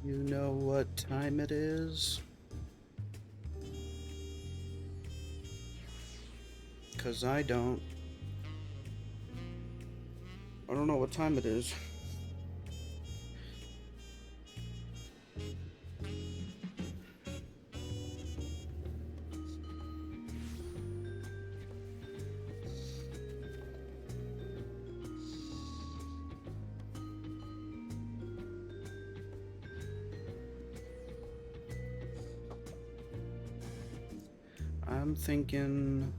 You know what time it is? 'Cause I don't. I don't know what time it is. I'm thinking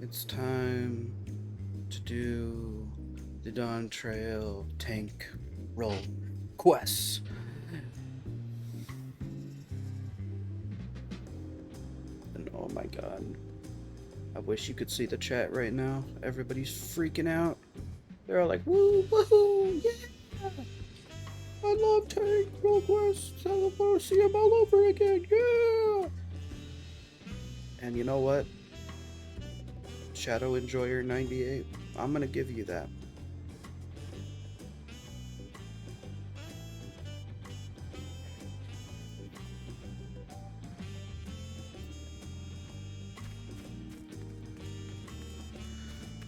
it's time to do the Dawntrail tank roll quests. And oh my god, I wish you could see the chat right now. Everybody's freaking out. They're all like, woo, woohoo, yeah! I love tank roll quests. I want to see them all over again, yeah! And you know what? Shadow Enjoyer 98, I'm gonna give you that.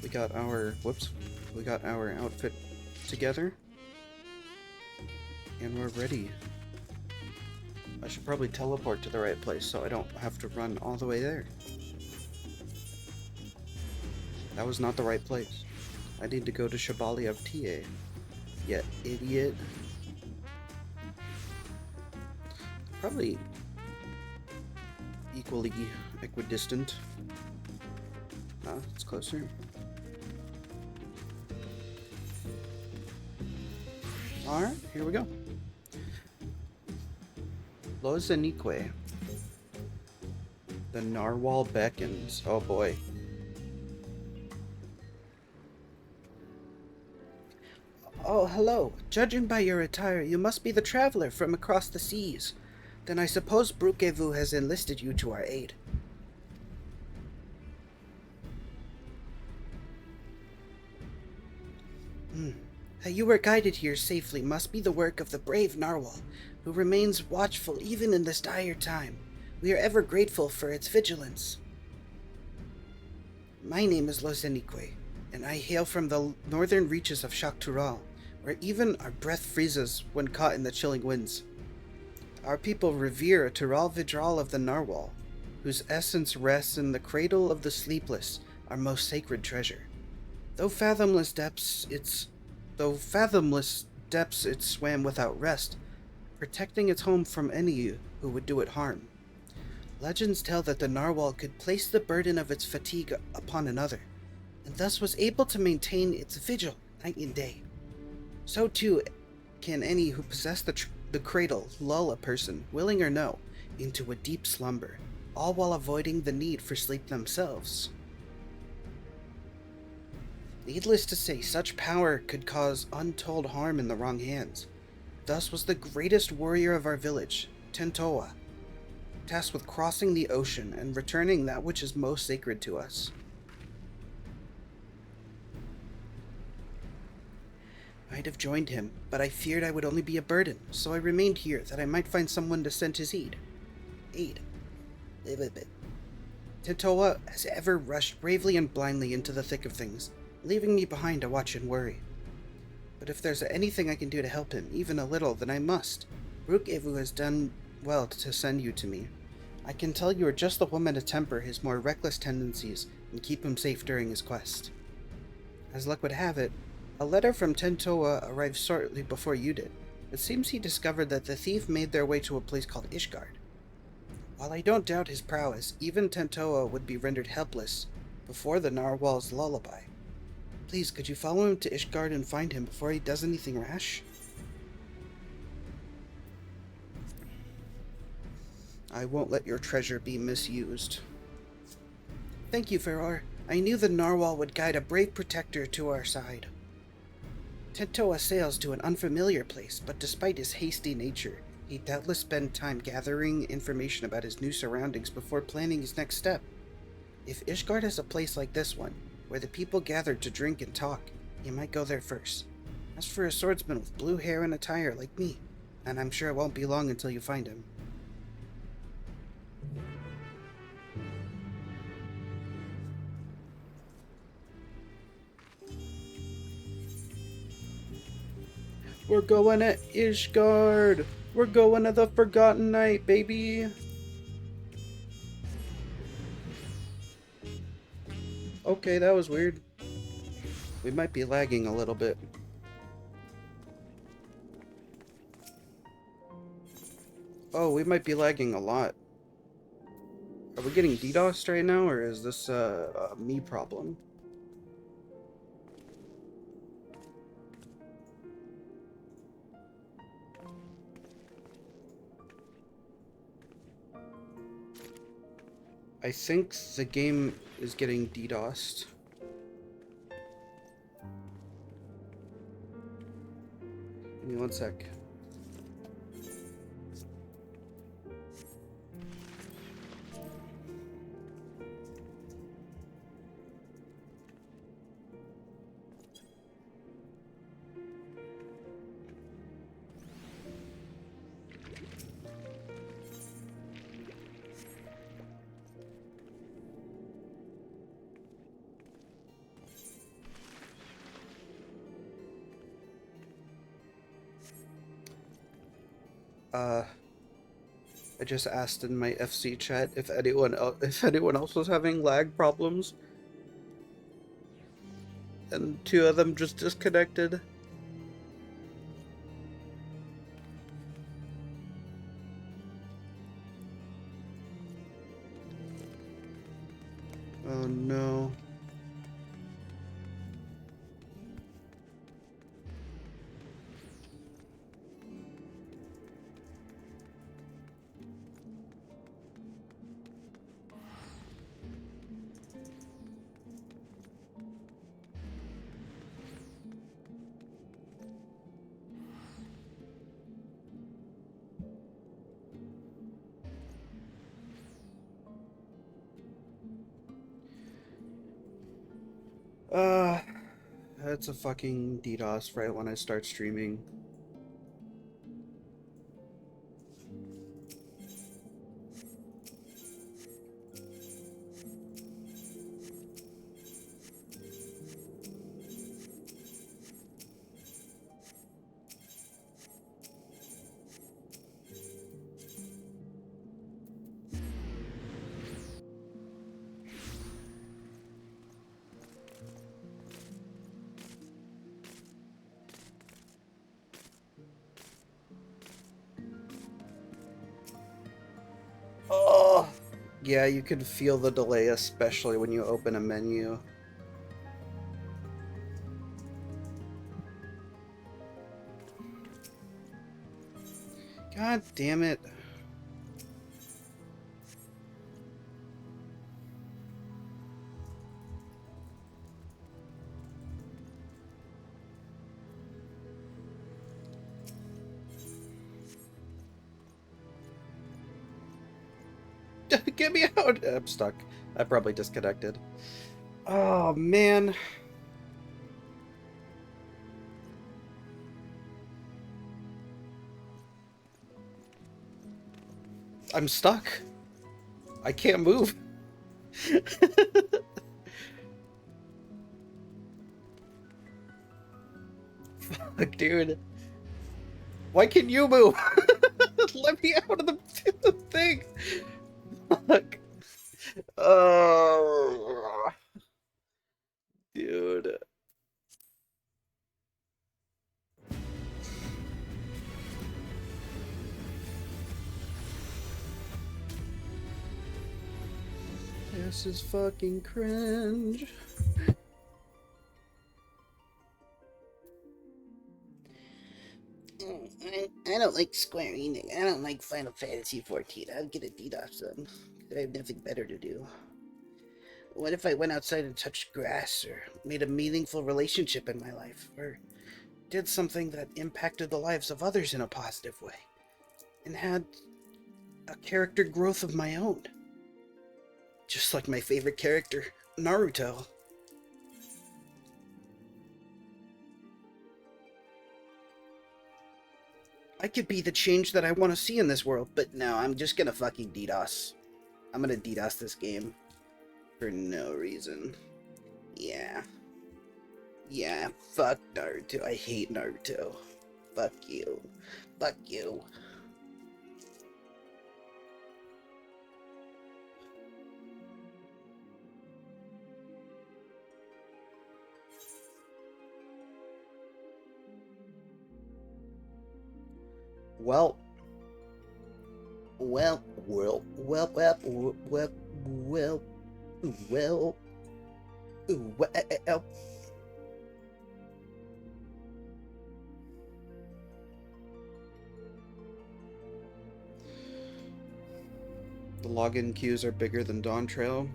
We got our outfit together, and we're ready. I should probably teleport to the right place so I don't have to run all the way there. That was not the right place. I need to go to Shabali of TA. You idiot. Probably equally equidistant. Ah, it's closer. Alright, here we go. Lozenique. The narwhal beckons. Oh boy. Oh, hello. Judging by your attire, you must be the traveler from across the seas. Then I suppose Brukevu has enlisted you to our aid. That you were guided here safely must be the work of the brave narwhal, who remains watchful even in this dire time. We are ever grateful for its vigilance. My name is Lozenique, and I hail from the northern reaches of Shaktural, where even our breath freezes when caught in the chilling winds. Our people revere a Tural Vidral of the narwhal, whose essence rests in the cradle of the sleepless, our most sacred treasure. Though fathomless depths it swam without rest, protecting its home from any who would do it harm. Legends tell that the narwhal could place the burden of its fatigue upon another, and thus was able to maintain its vigil night and day. So too can any who possess the cradle lull a person, willing or no, into a deep slumber, all while avoiding the need for sleep themselves. Needless to say, such power could cause untold harm in the wrong hands. Thus was the greatest warrior of our village, Tentoa, tasked with crossing the ocean and returning that which is most sacred to us. I'd have joined him, but I feared I would only be a burden, so I remained here that I might find someone to send his aid. Tentoa has ever rushed bravely and blindly into the thick of things, leaving me behind to watch and worry. But if there's anything I can do to help him, even a little, then I must. Rook Evu has done well to send you to me. I can tell you are just the woman to temper his more reckless tendencies and keep him safe during his quest. As luck would have it, a letter from Tentoa arrived shortly before you did. It seems he discovered that the thief made their way to a place called Ishgard. While I don't doubt his prowess, even Tentoa would be rendered helpless before the narwhal's lullaby. Please, could you follow him to Ishgard and find him before he does anything rash? I won't let your treasure be misused. Thank you, Feror. I knew the narwhal would guide a brave protector to our side. Tentoa sails to an unfamiliar place, but despite his hasty nature, he doubtless spent time gathering information about his new surroundings before planning his next step. If Ishgard has a place like this one, where the people gather to drink and talk, he might go there first. As for a swordsman with blue hair and attire like me, and I'm sure it won't be long until you find him. We're going to Ishgard! We're going to the Forgotten Night, baby! Okay, that was weird. We might be lagging a little bit. Oh, we might be lagging a lot. Are we getting DDoSed right now, or is this a me problem? I think the game is getting DDoSed. Give me one sec. I just asked in my FC chat if anyone else was having lag problems, and two of them just disconnected. Oh no. That's a fucking DDoS right when I start streaming. Oh! Yeah, you can feel the delay, especially when you open a menu. God damn it. Get me out! I'm stuck. I probably disconnected. Oh, man. I'm stuck. I can't move. Fuck, dude. Why can't you move? Let me out of the thing. Fuck. Oh, dude. This is fucking cringe. I don't like Square Enix. I don't like Final Fantasy XIV. I'd get a DDoS them. I have nothing better to do. What if I went outside and touched grass, or made a meaningful relationship in my life, or did something that impacted the lives of others in a positive way, and had a character growth of my own? Just like my favorite character, Naruto. I could be the change that I want to see in this world, but no, I'm just gonna fucking DDoS. I'm gonna DDoS this game. For no reason. Yeah. Yeah, fuck Naruto. I hate Naruto. Fuck you. Fuck you. Well, well, well, well, well, well, well, well, well. The login queues are bigger than Dawntrail.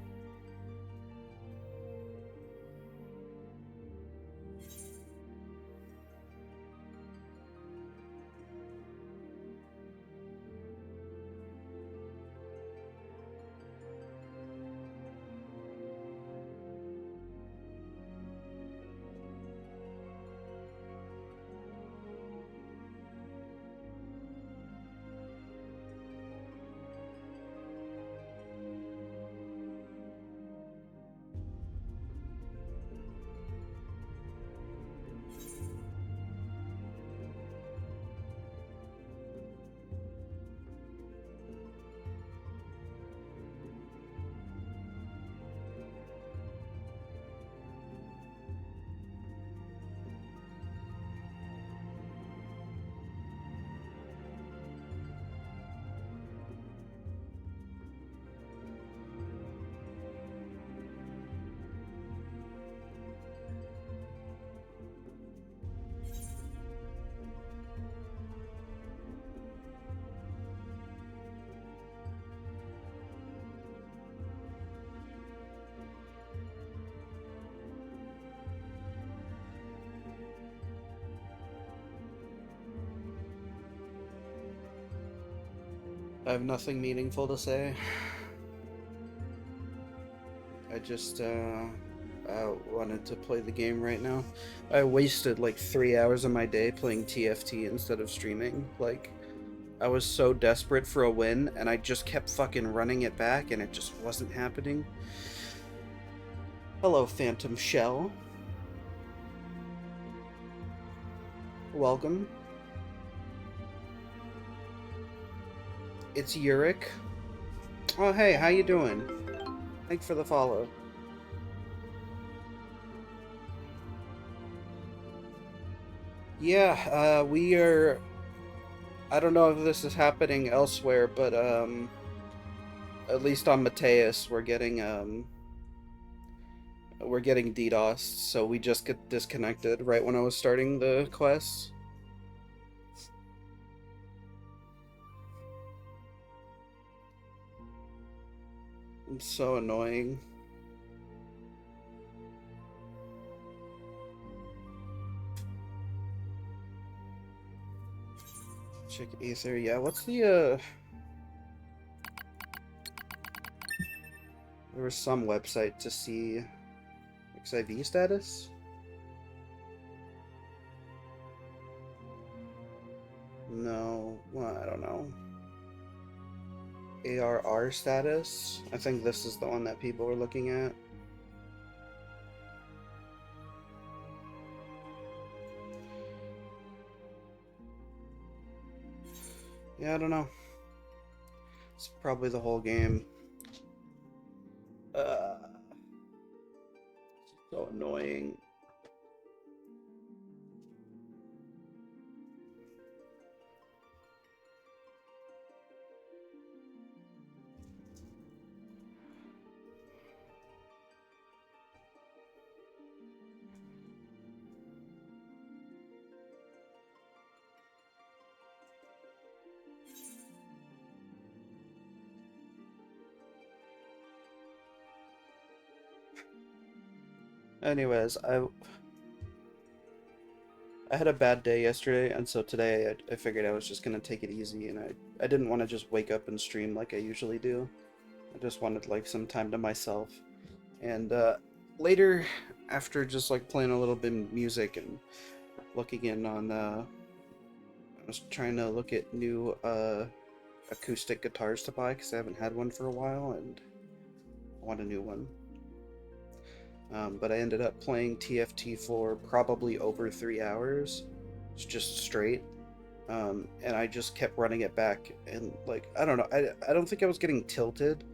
I have nothing meaningful to say. I just wanted to play the game right now. I wasted like 3 hours of my day playing TFT instead of streaming. Like, I was so desperate for a win, and I just kept fucking running it back, and it just wasn't happening. Hello, Phantom Shell. Welcome. It's Yurik. Oh, hey, how you doing? Thanks for the follow. Yeah, we are... I don't know if this is happening elsewhere, but, at least on Mateus, we're getting DDoS, so we just get disconnected right when I was starting the quest. It's so annoying. Check Aether. Yeah, what's the, there was some website to see XIV status? No, well, I don't know. ARR status? I think this is the one that people were looking at. Yeah, I don't know. It's probably the whole game. So annoying. Anyways, I had a bad day yesterday, and so today I figured I was just gonna take it easy, and I didn't want to just wake up and stream like I usually do. I just wanted like some time to myself. And later, after just like playing a little bit of music and looking in on I was trying to look at new acoustic guitars to buy because I haven't had one for a while and I want a new one. But I ended up playing TFT for probably over 3 hours. It's just straight. And I just kept running it back. And, like, I don't know. I don't think I was getting tilted,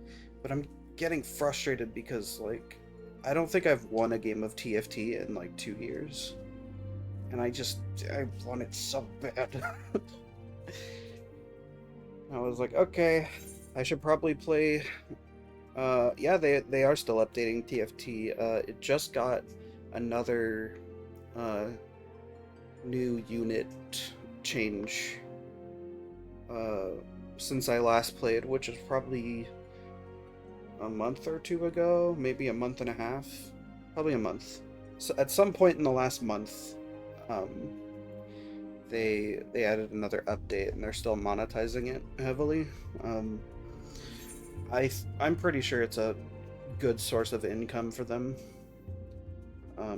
but I'm getting frustrated because, like, I don't think I've won a game of TFT in, like, 2 years. And I want it so bad. I was like, okay, I should probably play. Yeah, they are still updating TFT. It just got another new unit change uh, since I last played, which is probably a month or two ago, maybe a month and a half, probably a month. So at some point in the last month, um, they added another update, and they're still monetizing it heavily. Um, I'm pretty sure it's a good source of income for them.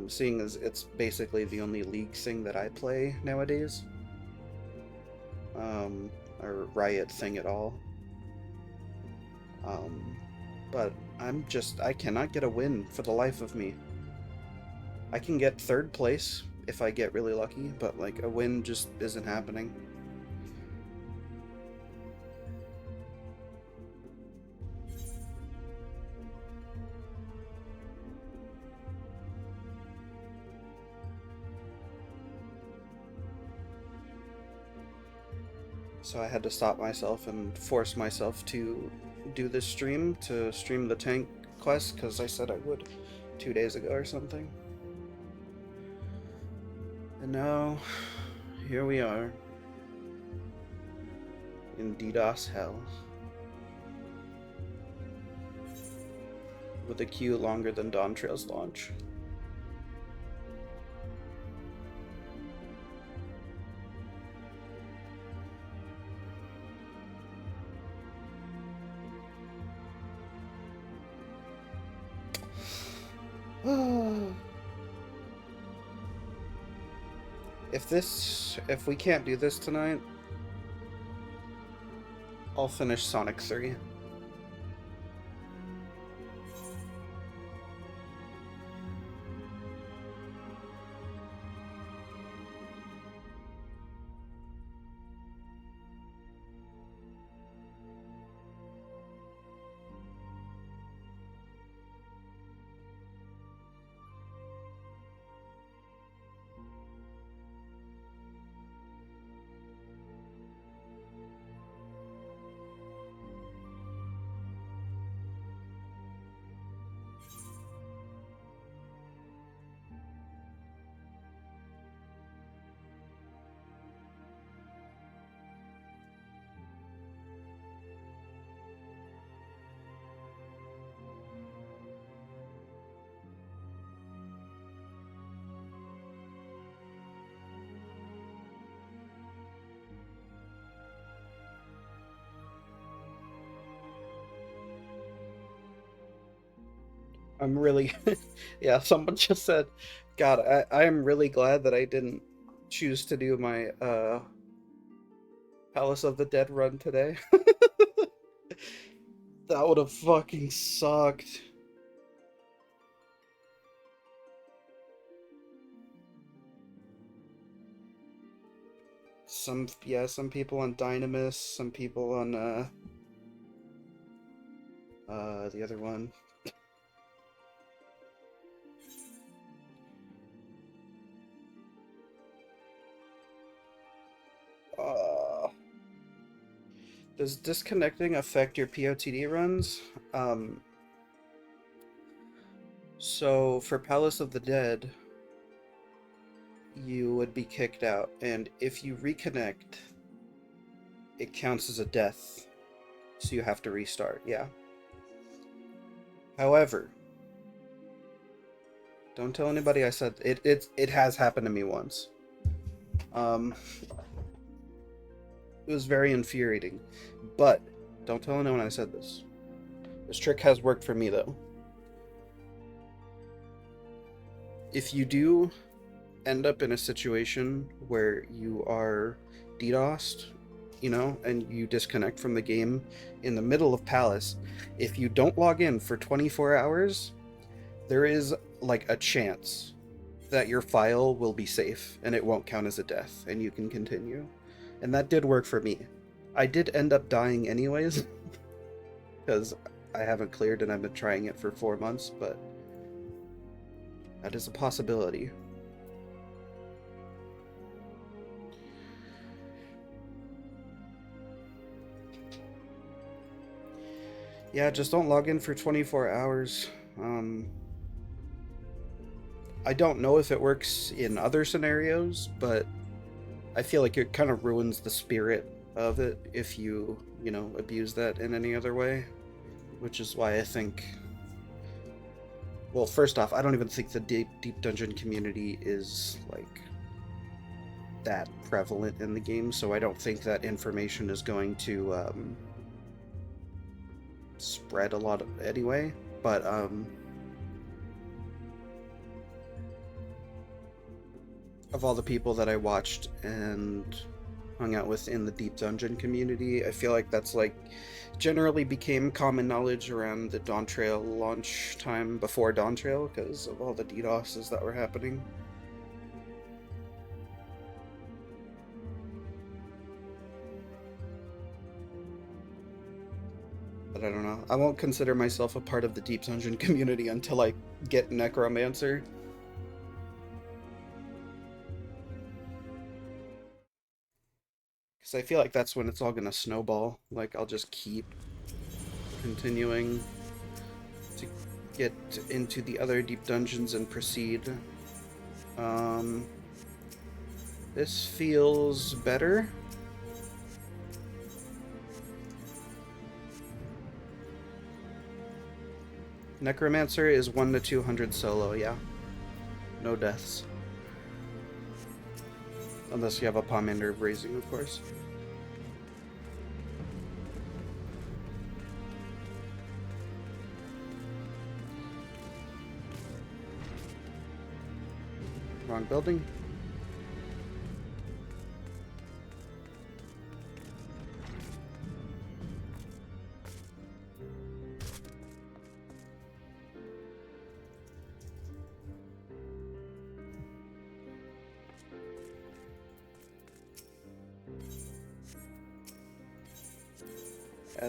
Seeing as it's basically the only League thing that I play nowadays. Or Riot thing at all. But I cannot get a win for the life of me. I can get third place if I get really lucky, but like a win just isn't happening. So I had to stop myself and force myself to do this stream, to stream the tank quest, because I said I would 2 days ago or something. And now, here we are, in DDoS hell, with a queue longer than Dawntrail's launch. If we can't do this tonight, I'll finish Sonic 3. I'm really, yeah, someone just said, God, I am really glad that I didn't choose to do my Palace of the Dead run today. That would have fucking sucked. Some people on Dynamis, some people on the other one. Does disconnecting affect your POTD runs? So for Palace of the Dead, you would be kicked out, and if you reconnect, it counts as a death, so you have to restart. Yeah. However, don't tell anybody I said it. It has happened to me once. It was very infuriating, but don't tell anyone I said this. This trick has worked for me though. If you do end up in a situation where you are DDoSed, and you disconnect from the game in the middle of Palace, if you don't log in for 24 hours, there is like a chance that your file will be safe and it won't count as a death and you can continue. And that did work for me. I did end up dying anyways because I haven't cleared and I've been trying it for 4 months, but that is a possibility. Yeah, just don't log in for 24 hours. I don't know if it works in other scenarios, but I feel like it kind of ruins the spirit of it if you, abuse that in any other way. Which is why I think... Well, first off, I don't even think the deep dungeon community is, like, that prevalent in the game, so I don't think that information is going to, spread a lot anyway, but of all the people that I watched and hung out with in the deep dungeon community, I feel like that's like generally became common knowledge around the Dawntrail launch time before Dawntrail because of all the DDoSes that were happening. But I don't know. I won't consider myself a part of the deep dungeon community until I get Necromancer. Because I feel like that's when it's all gonna snowball. Like, I'll just keep continuing to get into the other deep dungeons and proceed. This feels better. Necromancer is 1 to 200 solo, yeah. No deaths. Unless you have a Pomander of Raising, of course. Wrong building.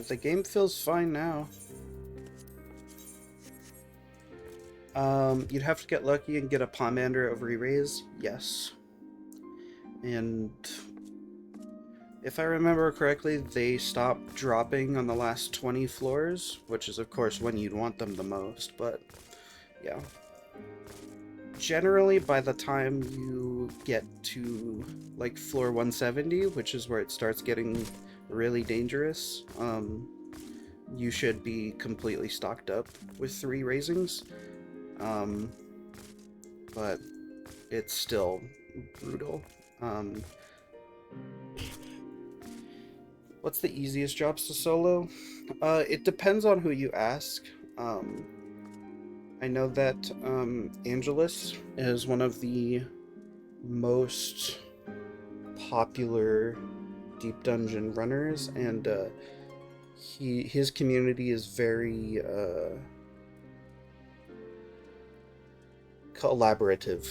The game feels fine now. You'd have to get lucky and get a Pomander of Re-Raise, yes. And if I remember correctly, they stopped dropping on the last 20 floors, which is of course when you'd want them the most, but yeah. Generally, by the time you get to like floor 170, which is where it starts getting really dangerous, you should be completely stocked up with 3 raisings. But it's still brutal. What's the easiest jobs to solo? It depends on who you ask. I know that Angelus is one of the most popular deep dungeon runners, and his community is very collaborative.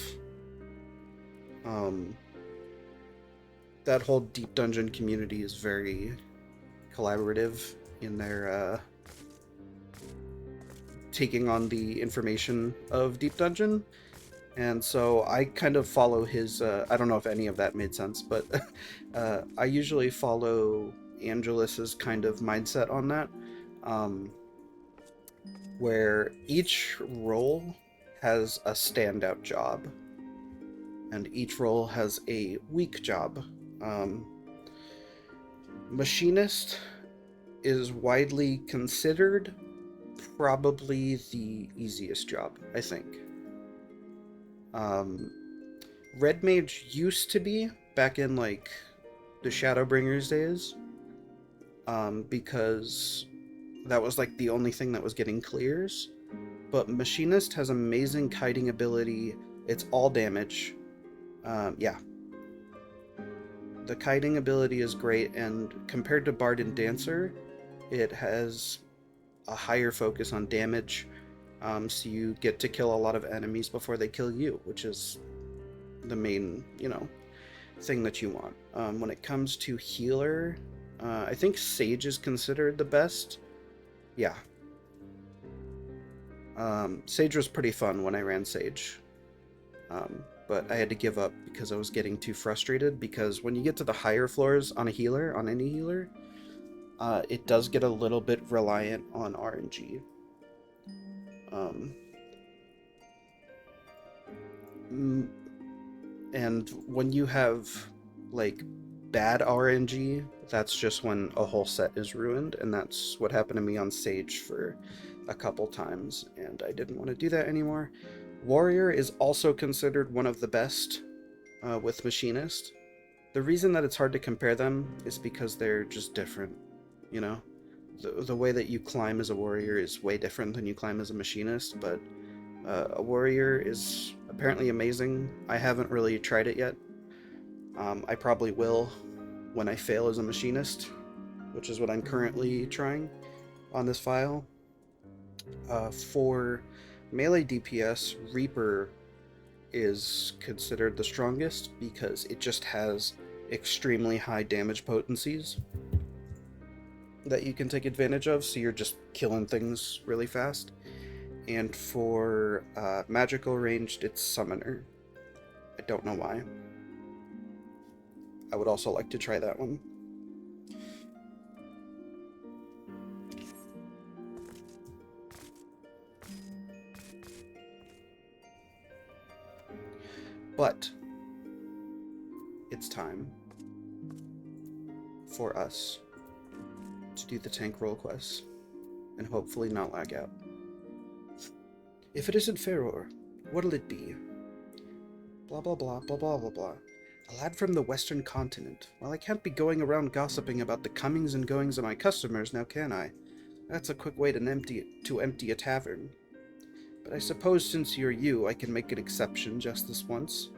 That whole deep dungeon community is very collaborative in their taking on the information of deep dungeon. And so I kind of follow his, I don't know if any of that made sense, but I usually follow Angelus's kind of mindset on that, where each role has a standout job, and each role has a weak job. Machinist is widely considered probably the easiest job, I think. Red Mage used to be, back in like the Shadowbringers days, because that was like the only thing that was getting clears. But Machinist has amazing kiting ability. It's all damage. Yeah. The kiting ability is great, and compared to Bard and Dancer, it has a higher focus on damage, so you get to kill a lot of enemies before they kill you, which is the main, thing that you want. When it comes to healer, I think Sage is considered the best. Yeah. Sage was pretty fun when I ran Sage. But I had to give up because I was getting too frustrated, because when you get to the higher floors on any healer, it does get a little bit reliant on RNG. And when you have, like, bad RNG, that's just when a whole set is ruined, and that's what happened to me on Sage for a couple times, and I didn't want to do that anymore. Warrior is also considered one of the best with Machinist. The reason that it's hard to compare them is because they're just different, you know? The way that you climb as a warrior is way different than you climb as a machinist, but a warrior is apparently amazing. I haven't really tried it yet. I probably will when I fail as a machinist, which is what I'm currently trying on this file. For melee DPS, Reaper is considered the strongest because it just has extremely high damage potencies that you can take advantage of, so you're just killing things really fast. And for magical ranged, it's Summoner. I don't know why. I would also like to try that one. But it's time for us to do the tank role quests and hopefully not lag out. If it isn't Feror, what'll it be? Blah blah blah blah blah blah blah. A lad from the western continent. Well, I can't be going around gossiping about the comings and goings of my customers, now can I? That's a quick way to empty a tavern. But I suppose since you're you, I can make an exception just this once.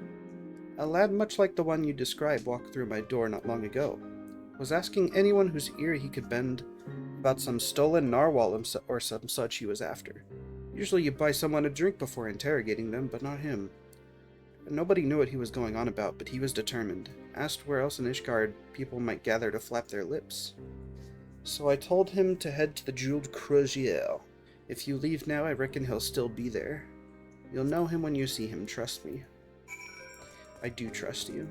A lad much like the one you described walked through my door not long ago. Was asking anyone whose ear he could bend about some stolen narwhal or some such he was after. Usually you buy someone a drink before interrogating them, but not him. Nobody knew what he was going on about, but he was determined. Asked where else in Ishgard people might gather to flap their lips. So I told him to head to the Jeweled Crozier. If you leave now, I reckon he'll still be there. You'll know him when you see him, trust me. I do trust you.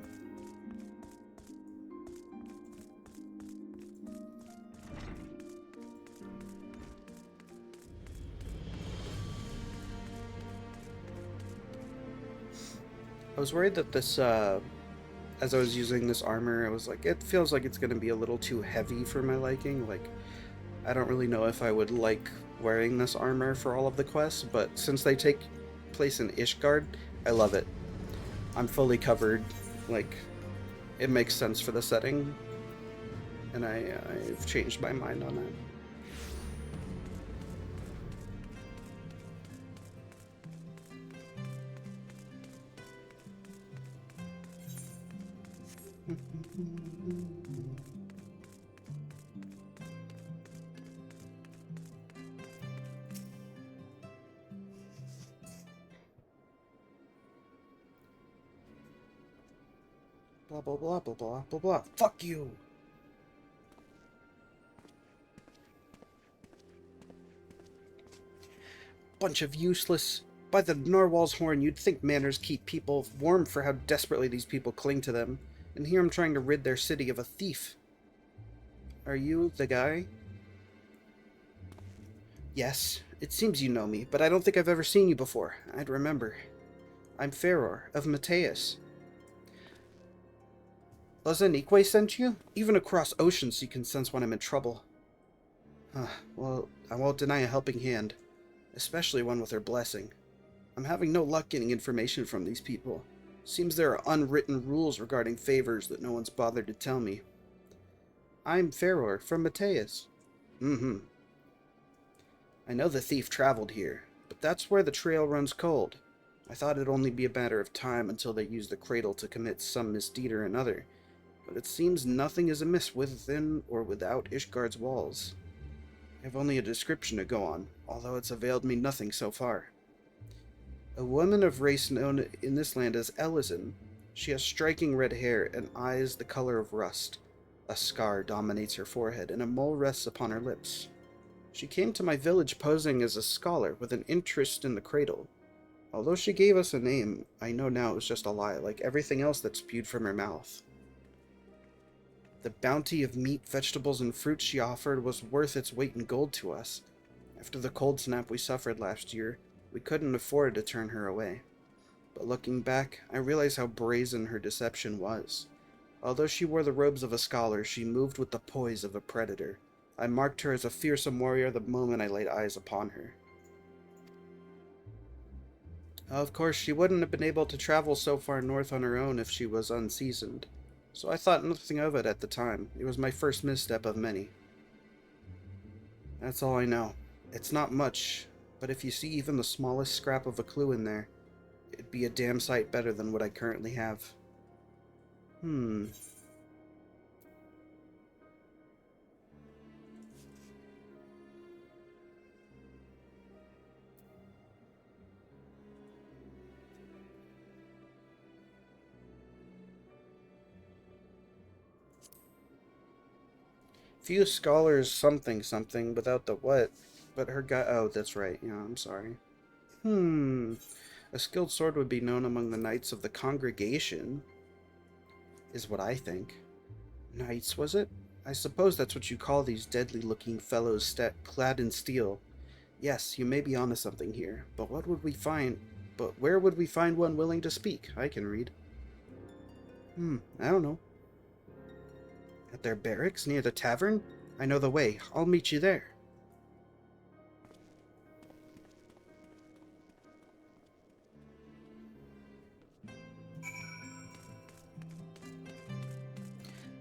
I was worried that this, as I was using this armor, I was like, it feels like it's going to be a little too heavy for my liking. Like, I don't really know if I would like wearing this armor for all of the quests, but since they take place in Ishgard, I love it. I'm fully covered. Like, it makes sense for the setting, and I've changed my mind on that. Blah blah blah blah blah blah blah. Fuck you! Bunch of useless. By the narwhal's horn, you'd think manners keep people warm for how desperately these people cling to them. And here I'm trying to rid their city of a thief. Are you the guy? Yes, it seems you know me, but I don't think I've ever seen you before. I'd remember. I'm Feror, of Mateus. Lazanique sent you? Even across oceans you can sense when I'm in trouble. Well, I won't deny a helping hand. Especially one with her blessing. I'm having no luck getting information from these people. Seems there are unwritten rules regarding favors that no one's bothered to tell me. I'm Feror, from Mateus. I know the thief traveled here, but that's where the trail runs cold. I thought it'd only be a matter of time until they used the cradle to commit some misdeed or another. but it seems nothing is amiss within or without Ishgard's walls. I have only a description to go on, although it's availed me nothing so far. A woman of race known in this land as Ellison. She has striking red hair and eyes the color of rust. A scar dominates her forehead, and a mole rests upon her lips. She came to my village posing as a scholar with an interest in the cradle. Although she gave us a name, I know now it was just a lie, like everything else that spewed from her mouth. The bounty of meat, vegetables, and fruit she offered was worth its weight in gold to us. After the cold snap we suffered last year, we couldn't afford to turn her away. But looking back, I realize how brazen her deception was. Although she wore the robes of a scholar, she moved with the poise of a predator. I marked her as a fearsome warrior the moment I laid eyes upon her. Of course, she wouldn't have been able to travel so far north on her own if she was unseasoned, so I thought nothing of it at the time. It was my first misstep of many. That's all I know. It's not much, but if you see even the smallest scrap of a clue in there, it'd be a damn sight better than what I currently have. Few scholars something something without the what, but her guy. Oh, that's right. Yeah, I'm sorry. A skilled sword would be known among the knights of the congregation, is what I think. Knights, was it? I suppose that's what you call these deadly-looking fellows clad in steel. Yes, you may be onto something here, but what would we find? But where would we find one willing to speak? I can read. I don't know. At their barracks near the tavern? I know the way. I'll meet you there.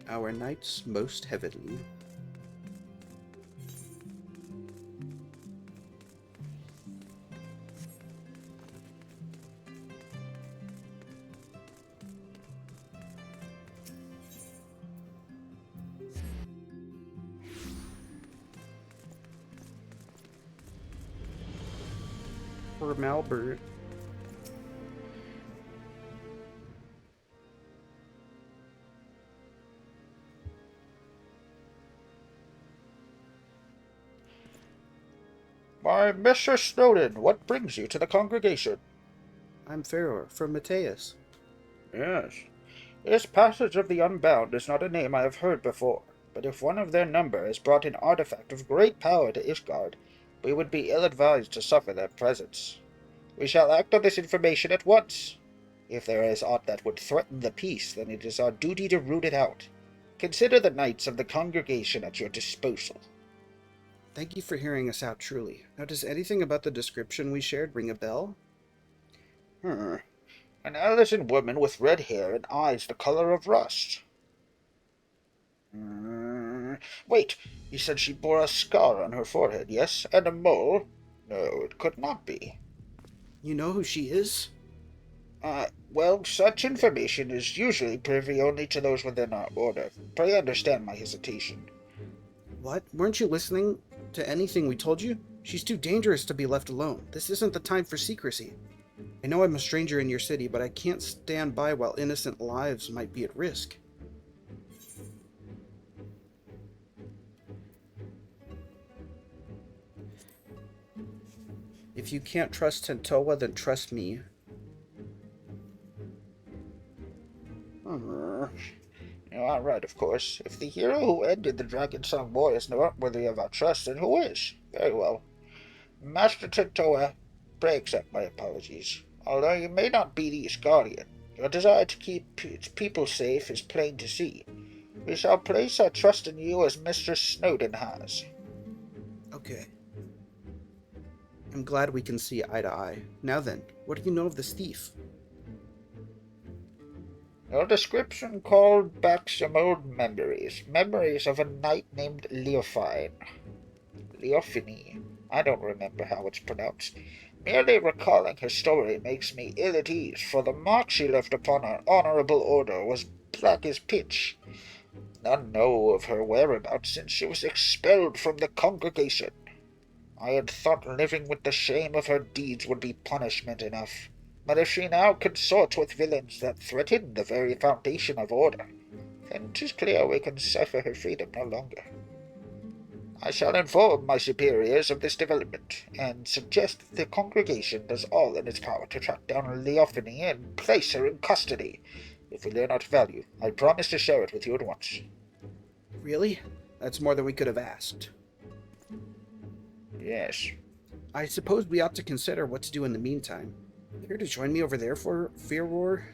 Our knights most heavily. For Malbert. Why, Mr. Snowden, what brings you to the congregation? I'm Feror, from Mateus. Yes. This passage of the Unbound is not a name I have heard before, but if one of their number has brought an artifact of great power to Ishgard, we would be ill-advised to suffer their presence. We shall act on this information at once. If there is aught that would threaten the peace, then it is our duty to root it out. Consider the knights of the congregation at your disposal. Thank you for hearing us out, truly. Now, does anything about the description we shared ring a bell? An Ellison woman with red hair and eyes the color of rust. Wait, you said she bore a scar on her forehead, yes? And a mole? No, it could not be. You know who she is? Well, such information is usually privy only to those within our order. Pray understand my hesitation. What? Weren't you listening to anything we told you? She's too dangerous to be left alone. This isn't the time for secrecy. I know I'm a stranger in your city, but I can't stand by while innocent lives might be at risk. If you can't trust Tentoa, then trust me. You are right, of course. If the hero who ended the Dragon Song War is not worthy of our trust, then who is? Very well. Master Tentoa, pray accept my apologies. Although you may not be the Isgarian, your desire to keep its people safe is plain to see. We shall place our trust in you as Mr. Snowden has. Okay. I'm glad we can see eye to eye. Now then, what do you know of this thief? Your description called back some old memories. Memories of a knight named Leofine. Leofini. I don't remember how it's pronounced. Merely recalling her story makes me ill at ease, for the mark she left upon our honorable order was black as pitch. None know of her whereabouts since she was expelled from the congregation. I had thought living with the shame of her deeds would be punishment enough. But if she now consorts with villains that threaten the very foundation of order, then 'tis clear we can suffer her freedom no longer. I shall inform my superiors of this development, and suggest that the congregation does all in its power to track down Leophany and place her in custody. If we learn aught of value, I promise to share it with you at once. Really? That's more than we could have asked. Yes. I suppose we ought to consider what to do in the meantime. Care to join me over there for Fear?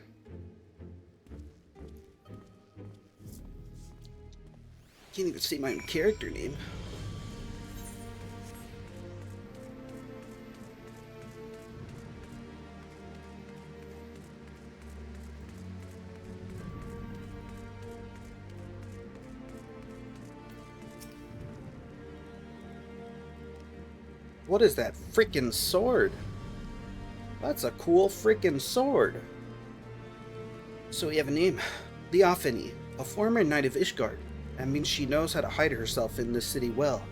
Can't even say my own character name. What is that frickin' sword? That's a cool frickin' sword. So we have a name. Leophany, a former knight of Ishgard. That means she knows how to hide herself in this city well.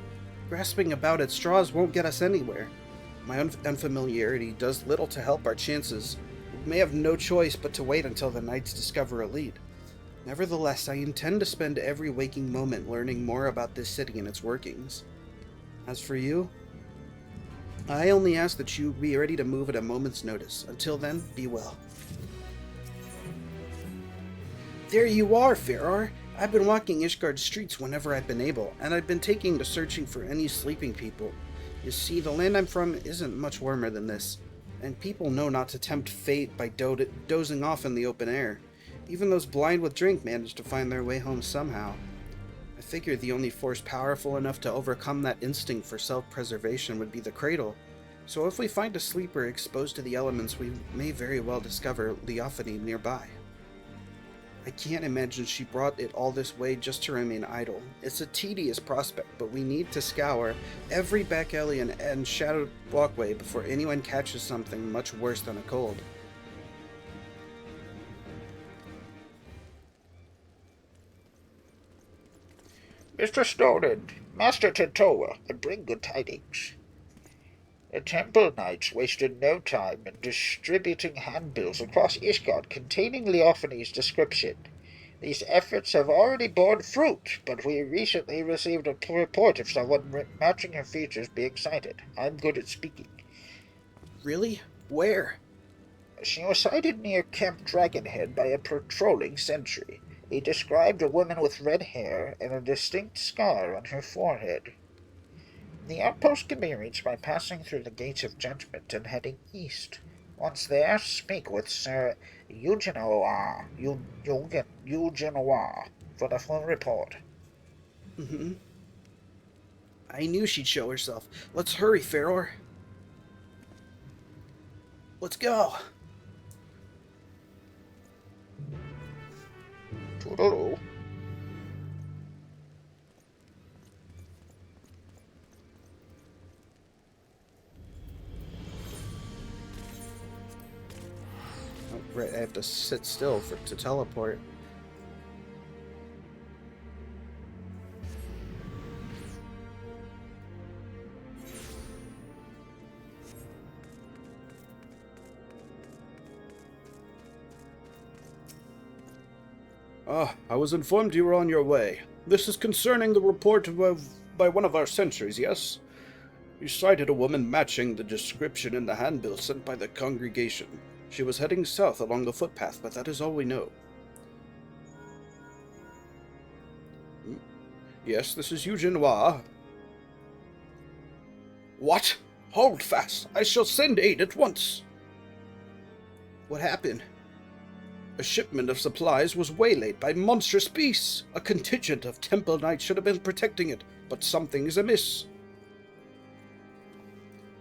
Grasping about at straws won't get us anywhere. My unfamiliarity does little to help our chances. We may have no choice but to wait until the knights discover a lead. Nevertheless, I intend to spend every waking moment learning more about this city and its workings. As for you, I only ask that you be ready to move at a moment's notice. Until then, be well. There you are, Ferrar. I've been walking Ishgard's streets whenever I've been able, and I've been taking to searching for any sleeping people. You see, the land I'm from isn't much warmer than this, and people know not to tempt fate by dozing off in the open air. Even those blind with drink manage to find their way home somehow. I figured the only force powerful enough to overcome that instinct for self-preservation would be the cradle. So if we find a sleeper exposed to the elements, we may very well discover Leophany nearby. I can't imagine she brought it all this way just to remain idle. It's a tedious prospect, but we need to scour every back alley and shadowed walkway before anyone catches something much worse than a cold. Mr. Snowden, Master Tentoa, I bring good tidings. The Temple Knights wasted no time in distributing handbills across Ishgard containing Leophany's description. These efforts have already borne fruit, but we recently received a report of someone matching her features being sighted. I'm good at speaking. Really? Where? She was sighted near Camp Dragonhead by a patrolling sentry. He described a woman with red hair and a distinct scar on her forehead. The outpost can be reached by passing through the Gates of Judgment and heading east. Once there, speak with Sir Eugenois for the full report. I knew she'd show herself. Let's hurry, Ferrar. Let's go. Toodaloo. Oh, right, I have to sit still to teleport. I was informed you were on your way. This is concerning the report by one of our sentries, yes? You sighted a woman matching the description in the handbill sent by the congregation. She was heading south along the footpath, but that is all we know. Yes, this is Eugenois. What? Hold fast! I shall send aid at once! What happened? A shipment of supplies was waylaid by monstrous beasts. A contingent of Temple Knights should have been protecting it, but something is amiss.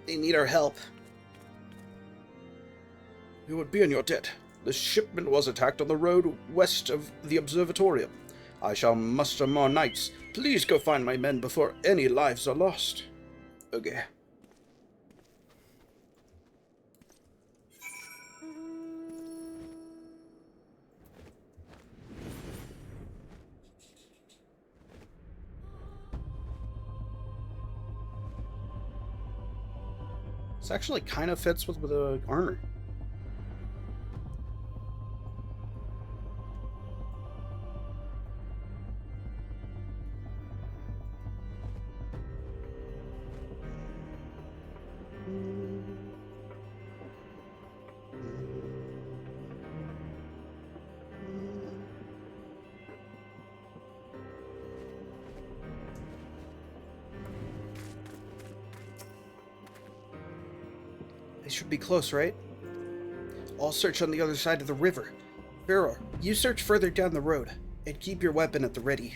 They need our help. You would be in your debt. The shipment was attacked on the road west of the observatorium. I shall muster more knights. Please go find my men before any lives are lost. Okay. This actually kind of fits with the armor. They should be close, right? I'll search on the other side of the river. Vera, you search further down the road, and keep your weapon at the ready.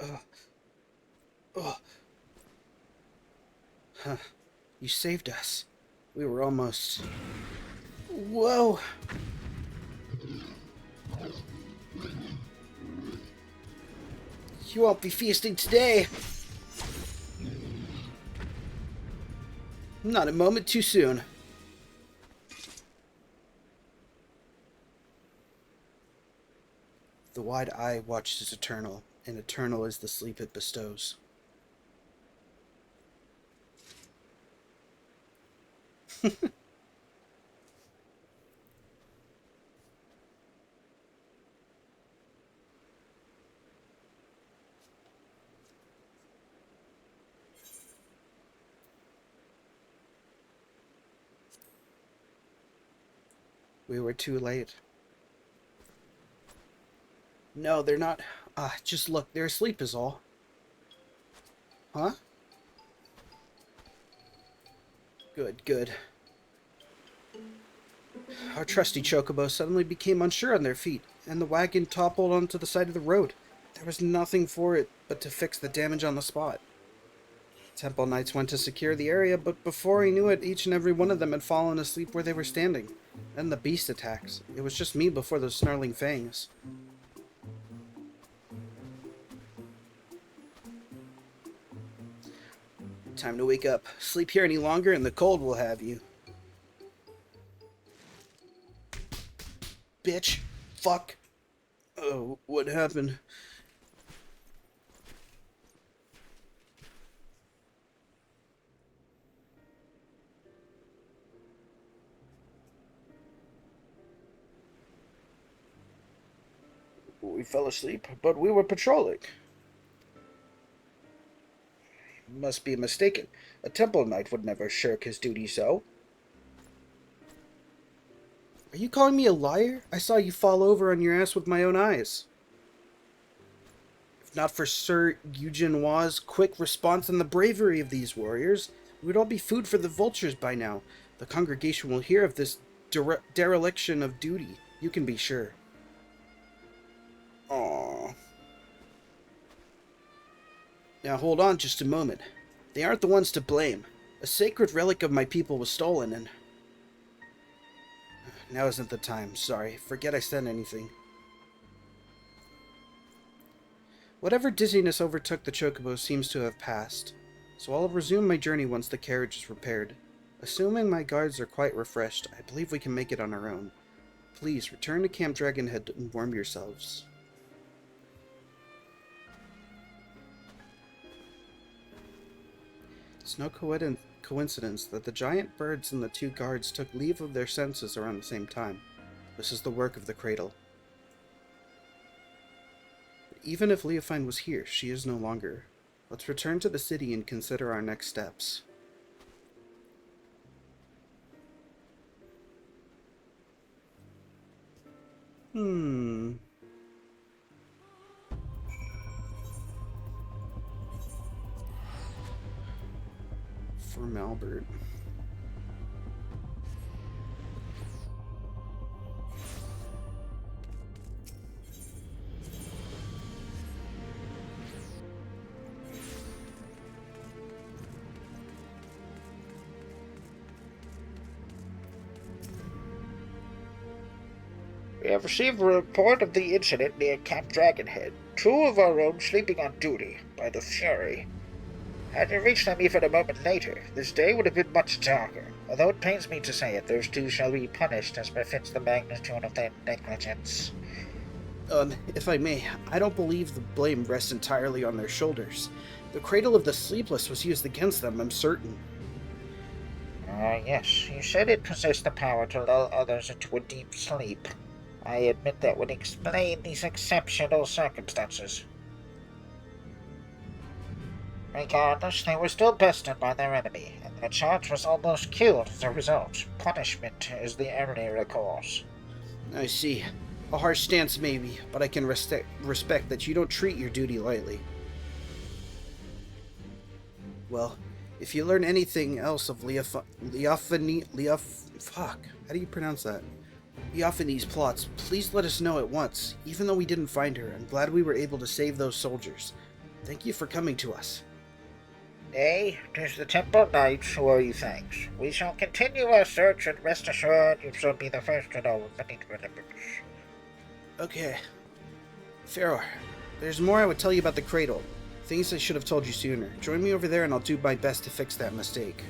Uh, uh, huh. You saved us. We were almost... Whoa! You won't be feasting today! Not a moment too soon. The wide eye watches eternal, and eternal is the sleep it bestows. We were too late. No, they're not. Just look, they're asleep is all. Huh? Good, good. Our trusty chocobo suddenly became unsure on their feet, and the wagon toppled onto the side of the road. There was nothing for it but to fix the damage on the spot. Temple Knights went to secure the area, but before he knew it, each and every one of them had fallen asleep where they were standing. Then the beast attacks. It was just me before those snarling fangs. Time to wake up. Sleep here any longer and the cold will have you. Bitch. Fuck. Oh, what happened? We fell asleep, but we were patrolling. Must be mistaken. A temple knight would never shirk his duty so. Are you calling me a liar? I saw you fall over on your ass with my own eyes. If not for Sir Eugene's quick response and the bravery of these warriors, we would all be food for the vultures by now. The congregation will hear of this dereliction of duty, you can be sure. Aww. Now hold on just a moment. They aren't the ones to blame. A sacred relic of my people was stolen and... Now isn't the time, sorry. Forget I said anything. Whatever dizziness overtook the chocobo seems to have passed, so I'll resume my journey once the carriage is repaired. Assuming my guards are quite refreshed, I believe we can make it on our own. Please, return to Camp Dragonhead and warm yourselves. It's no coincidence that the giant birds and the two guards took leave of their senses around the same time. This is the work of the cradle. But even if Leofine was here, she is no longer. Let's return to the city and consider our next steps. from Albert. We have received a report of the incident near Camp Dragonhead. 2 of our own sleeping on duty by the Fury. Had you reached them even a moment later, this day would have been much darker. Although it pains me to say it, those 2 shall be punished as befits the magnitude of their negligence. If I may, I don't believe the blame rests entirely on their shoulders. The Cradle of the Sleepless was used against them, I'm certain. Yes, you said it possessed the power to lull others into a deep sleep. I admit that would explain these exceptional circumstances. Regardless, they were still bested by their enemy, and their charge was almost killed as a result. Punishment is the only recourse. I see. A harsh stance maybe, but I can respect that you don't treat your duty lightly. Well, if you learn anything else of How do you pronounce that? Leofany's plots, please let us know at once. Even though we didn't find her, I'm glad we were able to save those soldiers. Thank you for coming to us. Nay, 'tis the Temple Knights who owe you thanks. We shall continue our search, and rest assured you shall be the first to know of many developments. Okay. Pharaoh, there's more I would tell you about the Cradle. Things I should have told you sooner. Join me over there and I'll do my best to fix that mistake.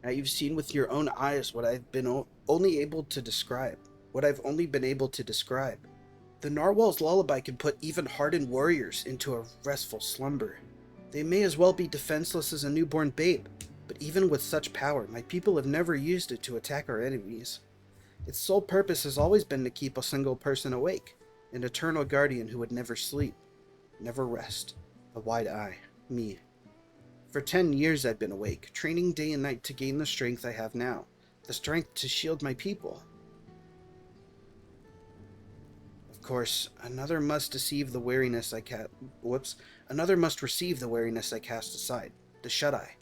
Now you've seen with your own eyes what I've been only able to describe. What I've only been able to describe. The narwhal's lullaby can put even hardened warriors into a restful slumber. They may as well be defenseless as a newborn babe, but even with such power, my people have never used it to attack our enemies. Its sole purpose has always been to keep a single person awake, an eternal guardian who would never sleep, never rest, a wide eye, me. For 10 years I've been awake, training day and night to gain the strength I have now, the strength to shield my people. Of course, another must receive the wariness I cast aside, the Shut-Eye.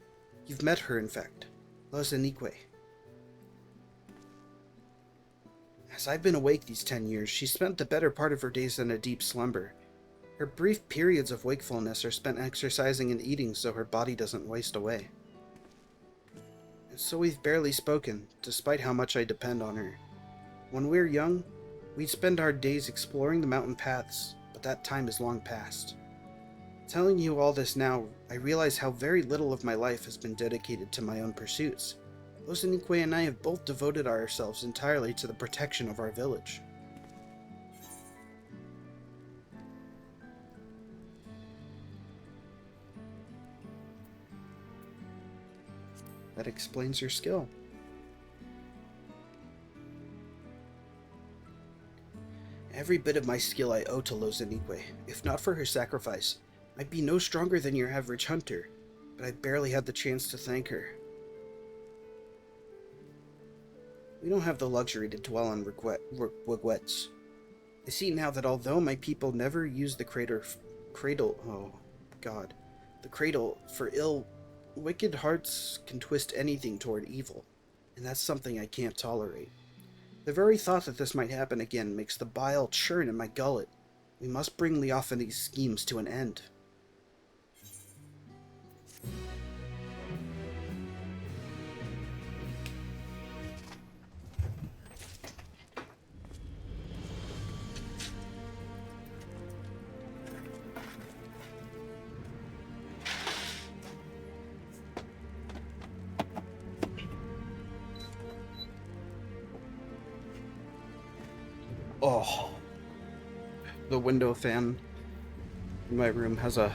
You've met her, in fact, Lozanique. As I've been awake these 10 years, she spent the better part of her days in a deep slumber. Her brief periods of wakefulness are spent exercising and eating so her body doesn't waste away. And so we've barely spoken, despite how much I depend on her. When we're young, we'd spend our days exploring the mountain paths, but that time is long past. Telling you all this now, I realize how very little of my life has been dedicated to my own pursuits. Lozanique and I have both devoted ourselves entirely to the protection of our village. That explains your skill. Every bit of my skill I owe to Lozanique. If not for her sacrifice, I'd be no stronger than your average hunter, but I barely had the chance to thank her. We don't have the luxury to dwell on regrets. I see now that although my people never used the cradle for ill, wicked hearts can twist anything toward evil, and that's something I can't tolerate. The very thought that this might happen again makes the bile churn in my gullet. We must bring Leofany's schemes to an end. Oh, the window fan in my room has a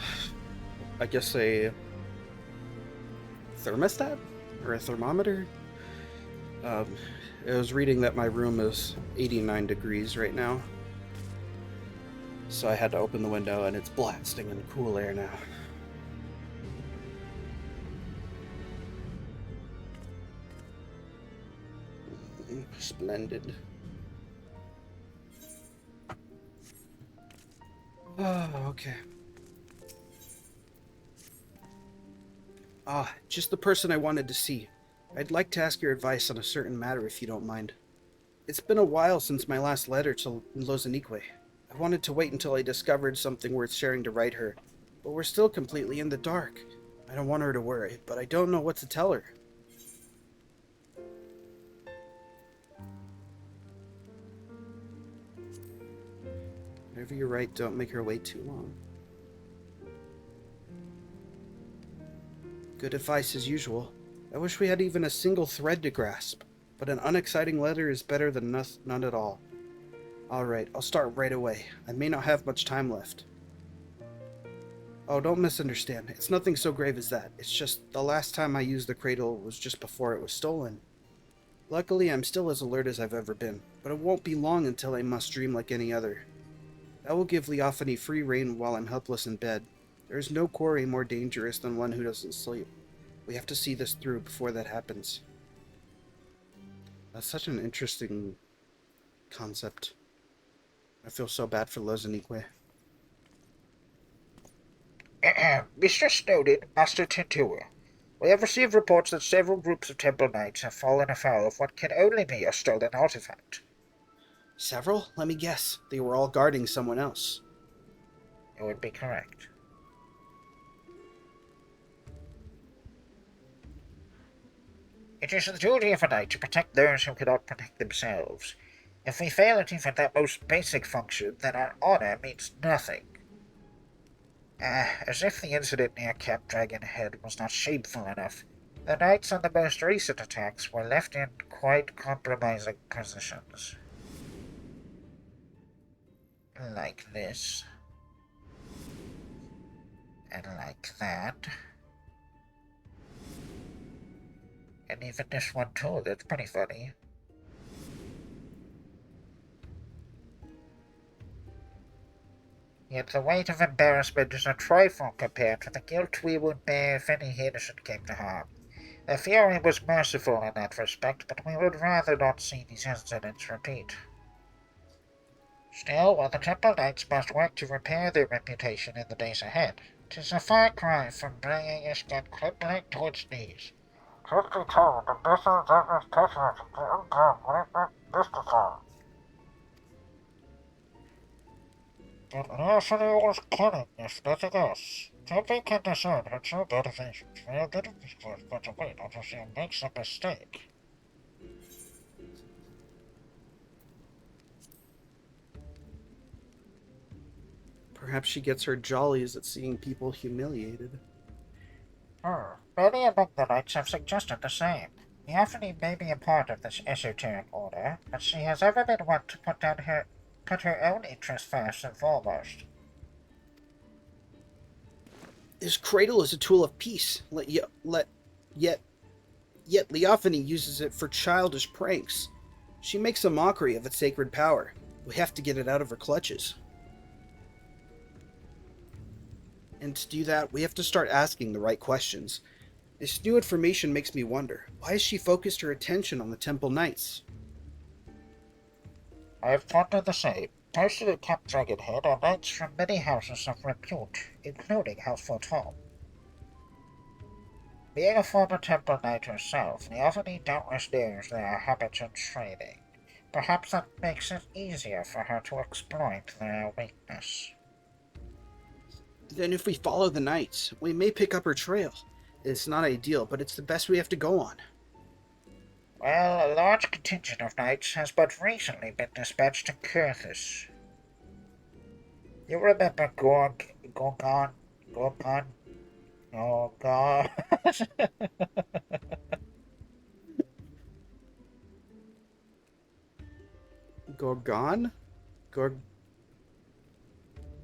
thermostat or a thermometer. It was reading that my room is 89 degrees right now, so I had to open the window and it's blasting in cool air now. Splendid. Oh, okay. Just the person I wanted to see. I'd like to ask your advice on a certain matter if you don't mind. It's been a while since my last letter to Lozanique. I wanted to wait until I discovered something worth sharing to write her, but we're still completely in the dark. I don't want her to worry, but I don't know what to tell her. Whenever you write, don't make her wait too long. Good advice as usual. I wish we had even a single thread to grasp, but an unexciting letter is better than none at all. Alright, I'll start right away. I may not have much time left. Oh, don't misunderstand. It's nothing so grave as that. It's just the last time I used the cradle was just before it was stolen. Luckily, I'm still as alert as I've ever been, but it won't be long until I must dream like any other. That will give Leophany free rein while I'm helpless in bed. There is no quarry more dangerous than one who doesn't sleep. We have to see this through before that happens. That's such an interesting concept. I feel so bad for Lozanique. Mr. Snowden, Master Tentua, we have received reports that several groups of Temple Knights have fallen afoul of what can only be a stolen artifact. Several? Let me guess. They were all guarding someone else. It would be correct. It is the duty of a knight to protect those who cannot protect themselves. If we fail at even that most basic function, then our honor means nothing. As if the incident near Camp Dragonhead was not shameful enough, the knights on the most recent attacks were left in quite compromising positions. Like this. And like that. And even this one too, that's pretty funny. Yet the weight of embarrassment is a trifle compared to the guilt we would bear if any innocent came to harm. The Fury was merciful in that respect, but we would rather not see these incidents repeat. Still, while the Temple Knights must work to repair their reputation in the days ahead, 'tis a far cry from bringing Ishkan crumbling to its knees. Truth be told, the business that was passionate to the unbound would have been mystified. But Leophany was cunning, if nothing else. Nobody can discern her true motivations. We are getting this close, but to wait until she makes a mistake. Perhaps she gets her jollies at seeing people humiliated. Many among the knights have suggested the same. Leophany may be a part of this esoteric order, but she has ever been one to put her own interests first and foremost. This cradle is a tool of peace, yet Leophany uses it for childish pranks. She makes a mockery of its sacred power. We have to get it out of her clutches. And to do that, we have to start asking the right questions. This new information makes me wonder, why has she focused her attention on the Temple Knights? I have pondered the same. Posted at Camp Dragonhead are knights from many houses of repute, including House Fortune. Being a former Temple Knight herself, Leophany doubtless knows their habits and training. Perhaps that makes it easier for her to exploit their weakness. Then if we follow the Knights, we may pick up her trail. It's not ideal, but it's the best we have to go on. Well, a large contingent of knights has but recently been dispatched to Kurthus. You remember Gorgon? Oh god. Gorgon?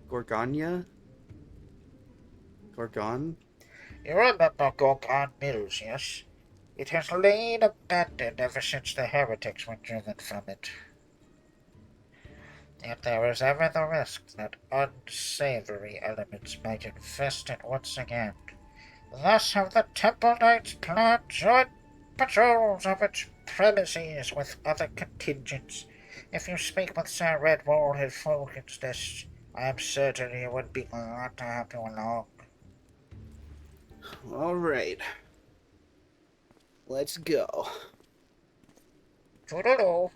Gorgonia? Gorgon? You remember Gorgon Mills, yes? It has lain abandoned ever since the heretics were driven from it. Yet there is ever the risk that unsavory elements might infest it once again. Thus have the Temple Knights planned joint patrols of it premises with other contingents. If you speak with Sir Redwall in Falcon's Nest, I am certain he would be glad to have you along. All right. Let's go. Toodaloo.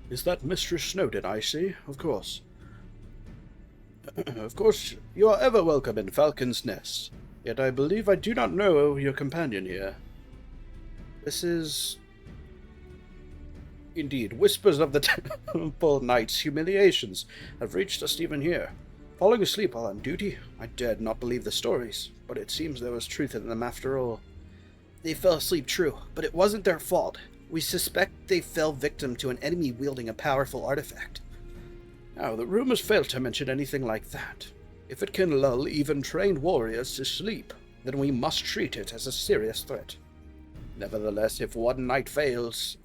Is that Mistress Snowden, I see? Of course. Of course, you are ever welcome in Falcon's Nest. Yet I believe I do not know your companion here. This is... Indeed, whispers of the Temple Knight's humiliations have reached us even here. Falling asleep while on duty, I dared not believe the stories, but it seems there was truth in them after all. They fell asleep, true, but it wasn't their fault. We suspect they fell victim to an enemy wielding a powerful artifact. Now, the rumors fail to mention anything like that. If it can lull even trained warriors to sleep, then we must treat it as a serious threat. Nevertheless, if one knight falls,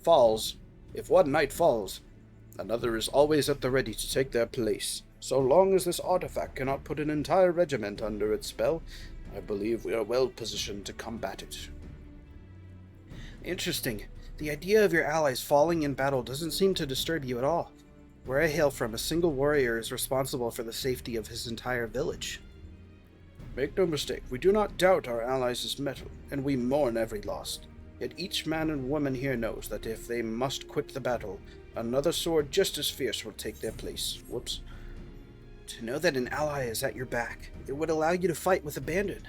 another is always at the ready to take their place. So long as this artifact cannot put an entire regiment under its spell, I believe we are well positioned to combat it. Interesting. The idea of your allies falling in battle doesn't seem to disturb you at all. Where I hail from, a single warrior is responsible for the safety of his entire village. Make no mistake, we do not doubt our allies' mettle, and we mourn every loss. Yet each man and woman here knows that if they must quit the battle, another sword just as fierce will take their place. Whoops. To know that an ally is at your back, it would allow you to fight with abandon.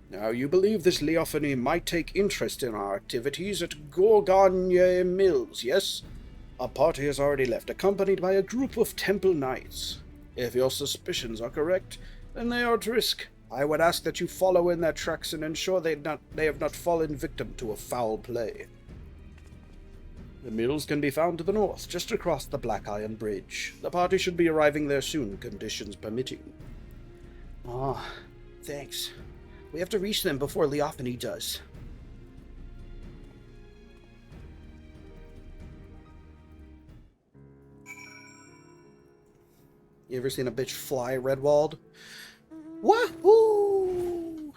Now, you believe this Leophany might take interest in our activities at Gorgonye Mills, yes? Our party has already left, accompanied by a group of Temple Knights. If your suspicions are correct, then they are at risk. I would ask that you follow in their tracks and ensure they have not fallen victim to a foul play. The mills can be found to the north, just across the Black Iron Bridge. The party should be arriving there soon, conditions permitting. Ah, thanks. We have to reach them before Leophany does. You ever seen a bitch fly Redwalled? Wahoo!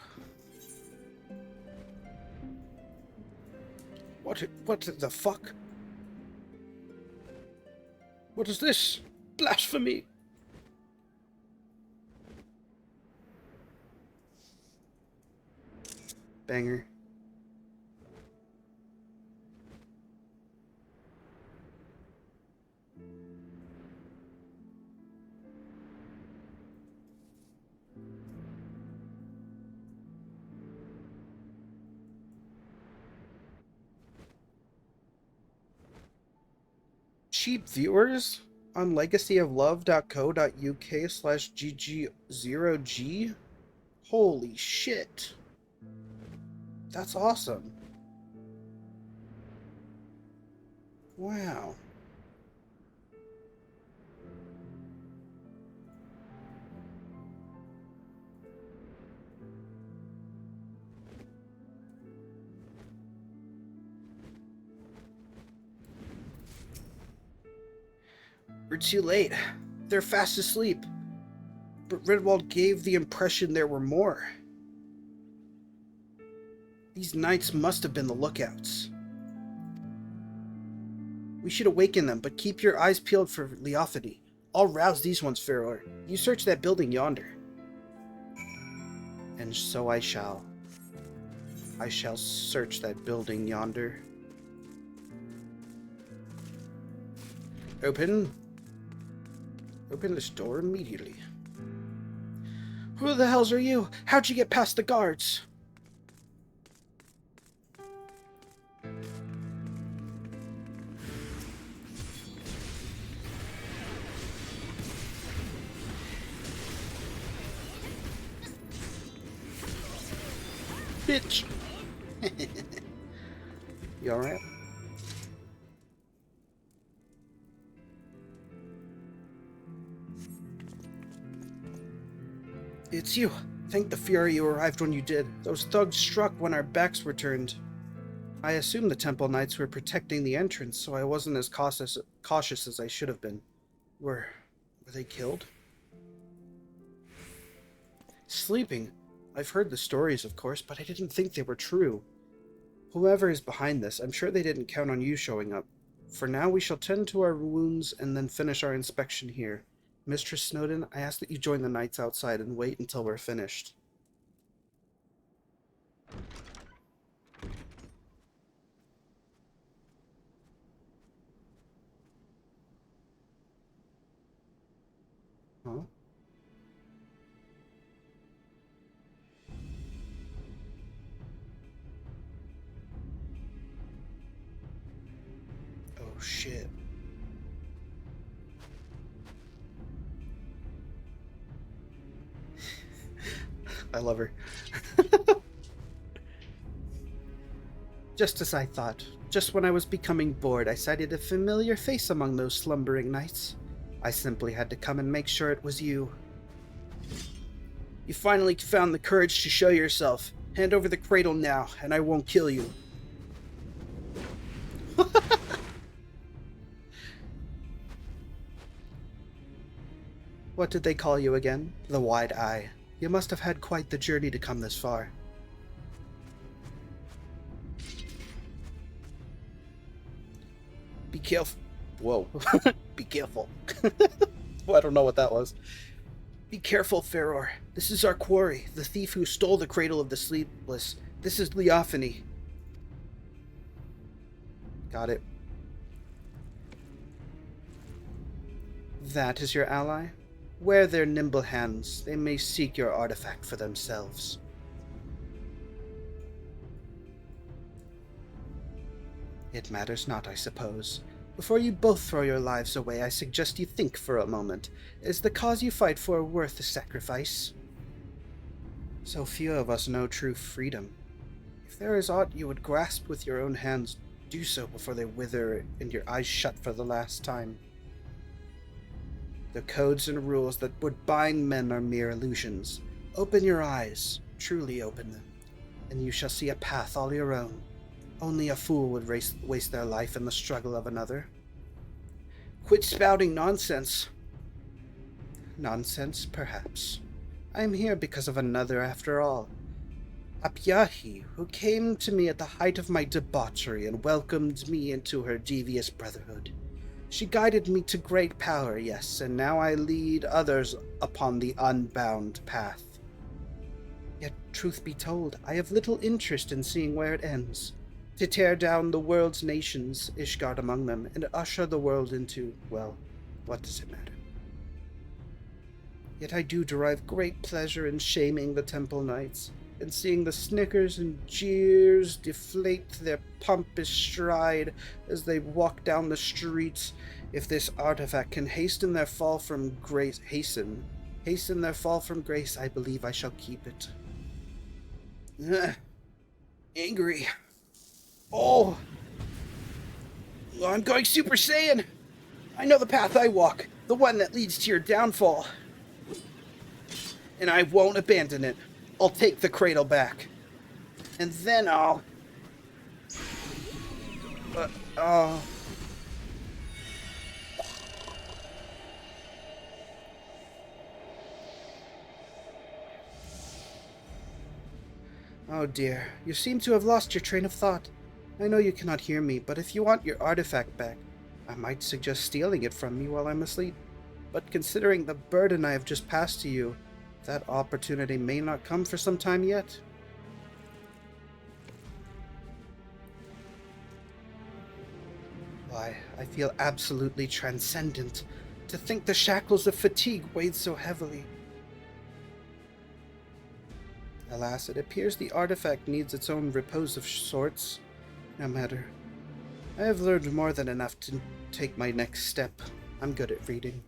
What the fuck? What is this? Blasphemy! Banger. Cheap viewers on legacyoflove.co.uk/GG0G? Holy shit. That's awesome. Wow. We're too late. They're fast asleep. But Redwald gave the impression there were more. These knights must have been the lookouts. We should awaken them, but keep your eyes peeled for Leophany. I'll rouse these ones, Farror. You search that building yonder. And so I shall. I shall search that building yonder. Open this door immediately. Who the hells are you? How'd you get past the guards? Bitch! You alright? It's you. Thank the Fury you arrived when you did. Those thugs struck when our backs were turned. I assumed the Temple Knights were protecting the entrance, so I wasn't as cautious as I should have been. Were they killed? Sleeping. I've heard the stories, of course, but I didn't think they were true. Whoever is behind this, I'm sure they didn't count on you showing up. For now, we shall tend to our wounds and then finish our inspection here. Mistress Snowden, I ask that you join the knights outside and wait until we're finished. Huh? Oh, shit. I love her. Just as I thought. Just when I was becoming bored, I sighted a familiar face among those slumbering knights. I simply had to come and make sure it was you. You finally found the courage to show yourself. Hand over the cradle now, and I won't kill you. What did they call you again? The Wide Eye. You must have had quite the journey to come this far. Be careful. Whoa. Be careful. Well, I don't know what that was. Be careful, Feror. This is our quarry, the thief who stole the cradle of the sleepless. This is Leophany. Got it. That is your ally? Wear their nimble hands. They may seek your artifact for themselves. It matters not, I suppose. Before you both throw your lives away, I suggest you think for a moment. Is the cause you fight for worth the sacrifice? So few of us know true freedom. If there is aught you would grasp with your own hands, do so before they wither and your eyes shut for the last time. The codes and rules that would bind men are mere illusions. Open your eyes, truly open them, and you shall see a path all your own. Only a fool would waste their life in the struggle of another. Quit spouting nonsense. Nonsense, perhaps. I am here because of another after all. Apyahi, who came to me at the height of my debauchery and welcomed me into her devious brotherhood. She guided me to great power, yes, and now I lead others upon the unbound path. Yet, truth be told, I have little interest in seeing where it ends. To tear down the world's nations, Ishgard among them, and usher the world into, well, what does it matter? Yet I do derive great pleasure in shaming the Temple Knights, and seeing the snickers and jeers deflate their pompous stride as they walk down the streets. If this artifact can hasten their fall from grace, hasten their fall from grace, I believe I shall keep it. Angry. Oh! I'm going Super Saiyan! I know the path I walk, the one that leads to your downfall. And I won't abandon it. I'll take the cradle back. And then I'll... Oh dear, you seem to have lost your train of thought. I know you cannot hear me, but if you want your artifact back, I might suggest stealing it from me while I'm asleep. But considering the burden I have just passed to you, that opportunity may not come for some time yet. Why, I feel absolutely transcendent. To think the shackles of fatigue weighed so heavily. Alas, it appears the artifact needs its own repose of sorts. No matter. I have learned more than enough to take my next step. I'm good at reading.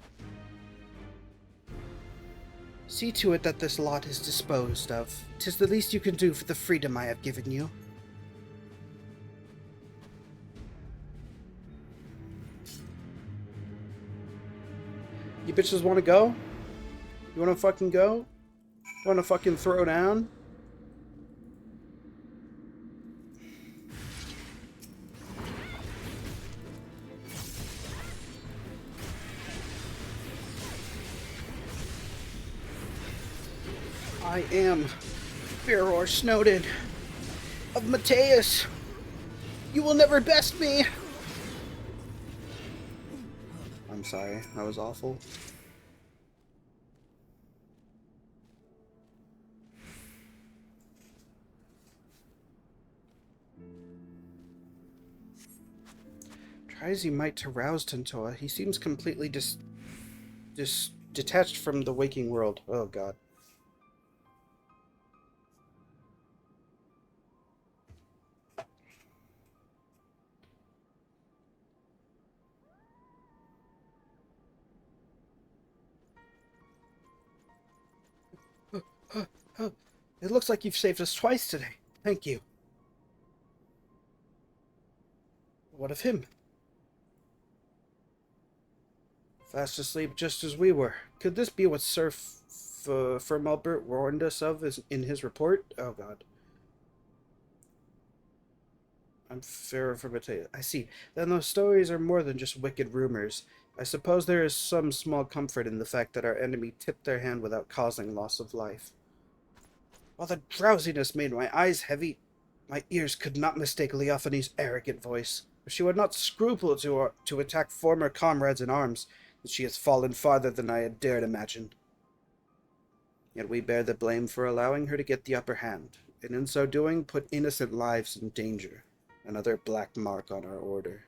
See to it that this lot is disposed of. 'Tis the least you can do for the freedom I have given you. You bitches want to go? You want to fucking go? You want to fucking throw down? I am Ferror Snowden of Mateus. You will never best me. I'm sorry, that was awful. Try as he might to rouse Tantoa, he seems completely detached from the waking world. Oh god. Oh, it looks like you've saved us twice today. Thank you. What of him? Fast asleep just as we were. Could this be what Sir Firmalbert warned us of in his report? Oh god. I'm fairer for potato. I see. Then those stories are more than just wicked rumors. I suppose there is some small comfort in the fact that our enemy tipped their hand without causing loss of life. While the drowsiness made my eyes heavy, my ears could not mistake Leophany's arrogant voice. If she would not scruple to attack former comrades in arms, then she has fallen farther than I had dared imagine. Yet we bear the blame for allowing her to get the upper hand, and in so doing put innocent lives in danger. Another black mark on our order.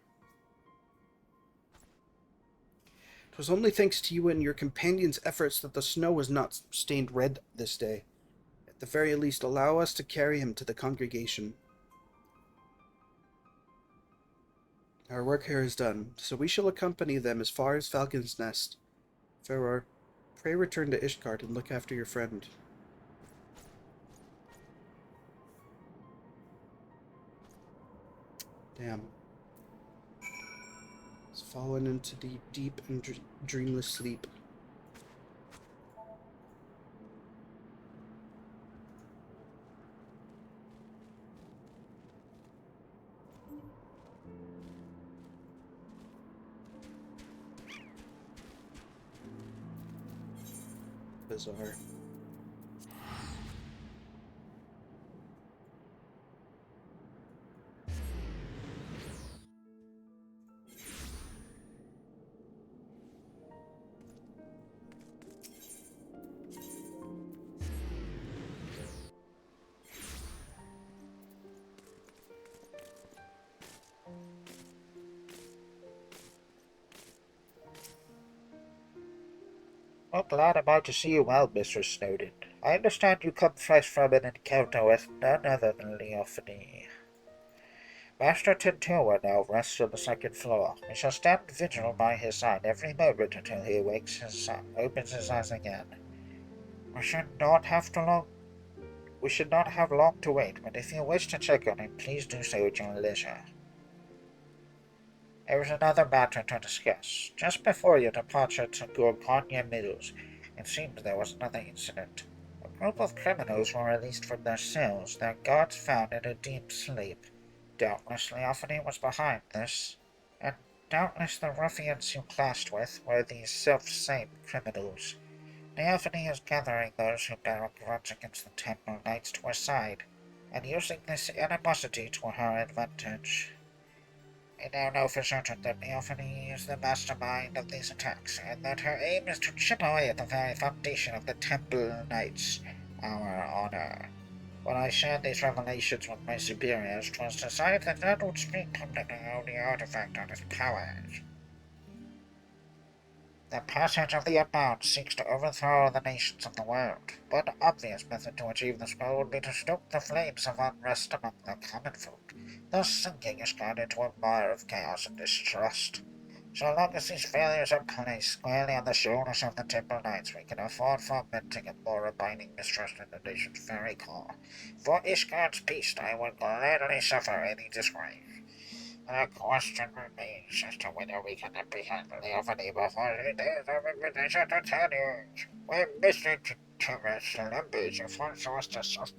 'Twas only thanks to you and your companions' efforts that the snow was not stained red this day. At the very least, allow us to carry him to the congregation. Our work here is done, so we shall accompany them as far as Falcon's Nest. Ferror, pray return to Ishgard and look after your friend. Damn. He's fallen into the deep and dreamless sleep. Bizarre. Well, glad am I to see you well, Mr. Snowden. I understand you come fresh from an encounter with none other than Leophany. Master Tintua now rests on the second floor. We shall stand vigil by his side every moment until he opens his eyes again. We should not have long to wait, but if you wish to check on him, please do so at your leisure. There is another matter to discuss. Just before your departure to Gorgonia Mills, it seems there was another incident. A group of criminals were released from their cells, their guards found in a deep sleep. Doubtless Leophany was behind this, and doubtless the ruffians you clashed with were these self-same criminals. Leophany is gathering those who bear a grudge against the Temple Knights to her side, and using this animosity to her advantage. We now know for certain that Leophany is the mastermind of these attacks, and that her aim is to chip away at the very foundation of the Temple Knights, our honor. When I shared these revelations with my superiors, 'twas decided that none would speak publicly of the artifact or its powers. The passage of the Unbound seeks to overthrow the nations of the world. One obvious method to achieve this goal would be to stoke the flames of unrest among the common folk, thus sinking Ishgard into a mire of chaos and distrust. So long as these failures are placed squarely on the shoulders of the Temple Knights, we can afford fomenting a more abiding mistrust in the nation's very core. For Ishgard's peace, I would gladly suffer any disgrace. The question remains as to whether we can apprehend Leophany before he dares our invitation to Tanyage. We're missing Timus Limbage if one source to suffer.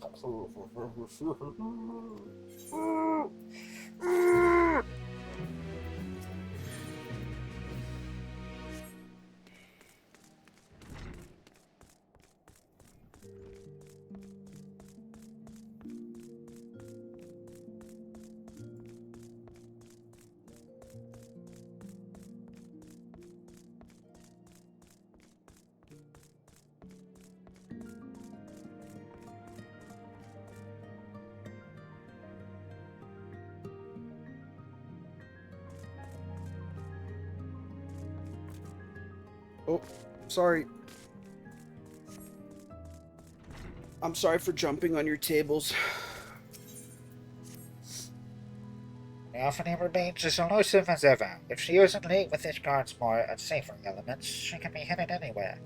Oh, sorry. I'm sorry for jumping on your tables. Leophany remains as elusive as ever. If she isn't league with Ishgard's more unsavory elements, she can be hidden anywhere.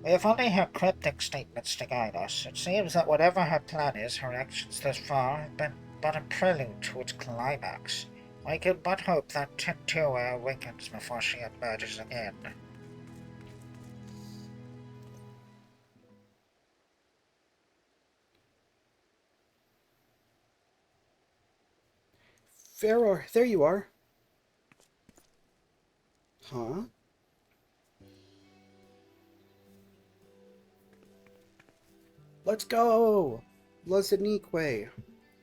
We have only her cryptic statements to guide us. It seems that whatever her plan is, her actions thus far have been but a prelude to its climax. I can but hope that Tintua awakens before she emerges again. Faror, there you are. Huh? Let's go! Blazenique.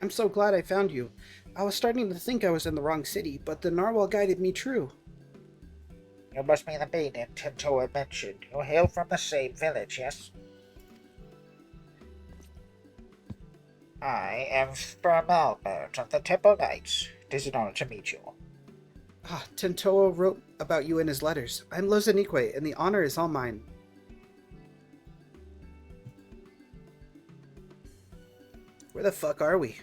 I'm so glad I found you. I was starting to think I was in the wrong city, but the narwhal guided me true. You must be the maiden Tintua mentioned. You hail from the same village, yes? I am Spermalbert of the Temple Knights. It is an honor to meet you. Ah, Tintoa wrote about you in his letters. I'm Blazenique, and the honor is all mine. Where the fuck are we?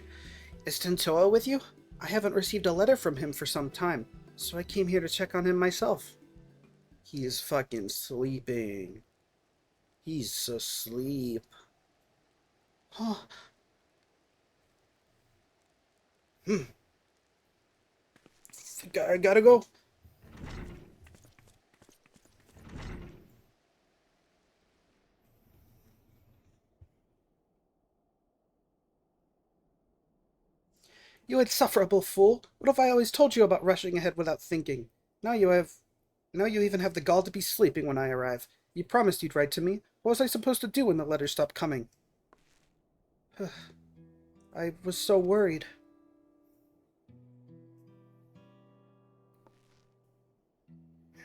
Is Tintoa with you? I haven't received a letter from him for some time, so I came here to check on him myself. He is fucking sleeping. He's asleep. Huh. I gotta go. You insufferable fool! What have I always told you about rushing ahead without thinking? Now you even have the gall to be sleeping when I arrive. You promised you'd write to me. What was I supposed to do when the letters stopped coming? I was so worried.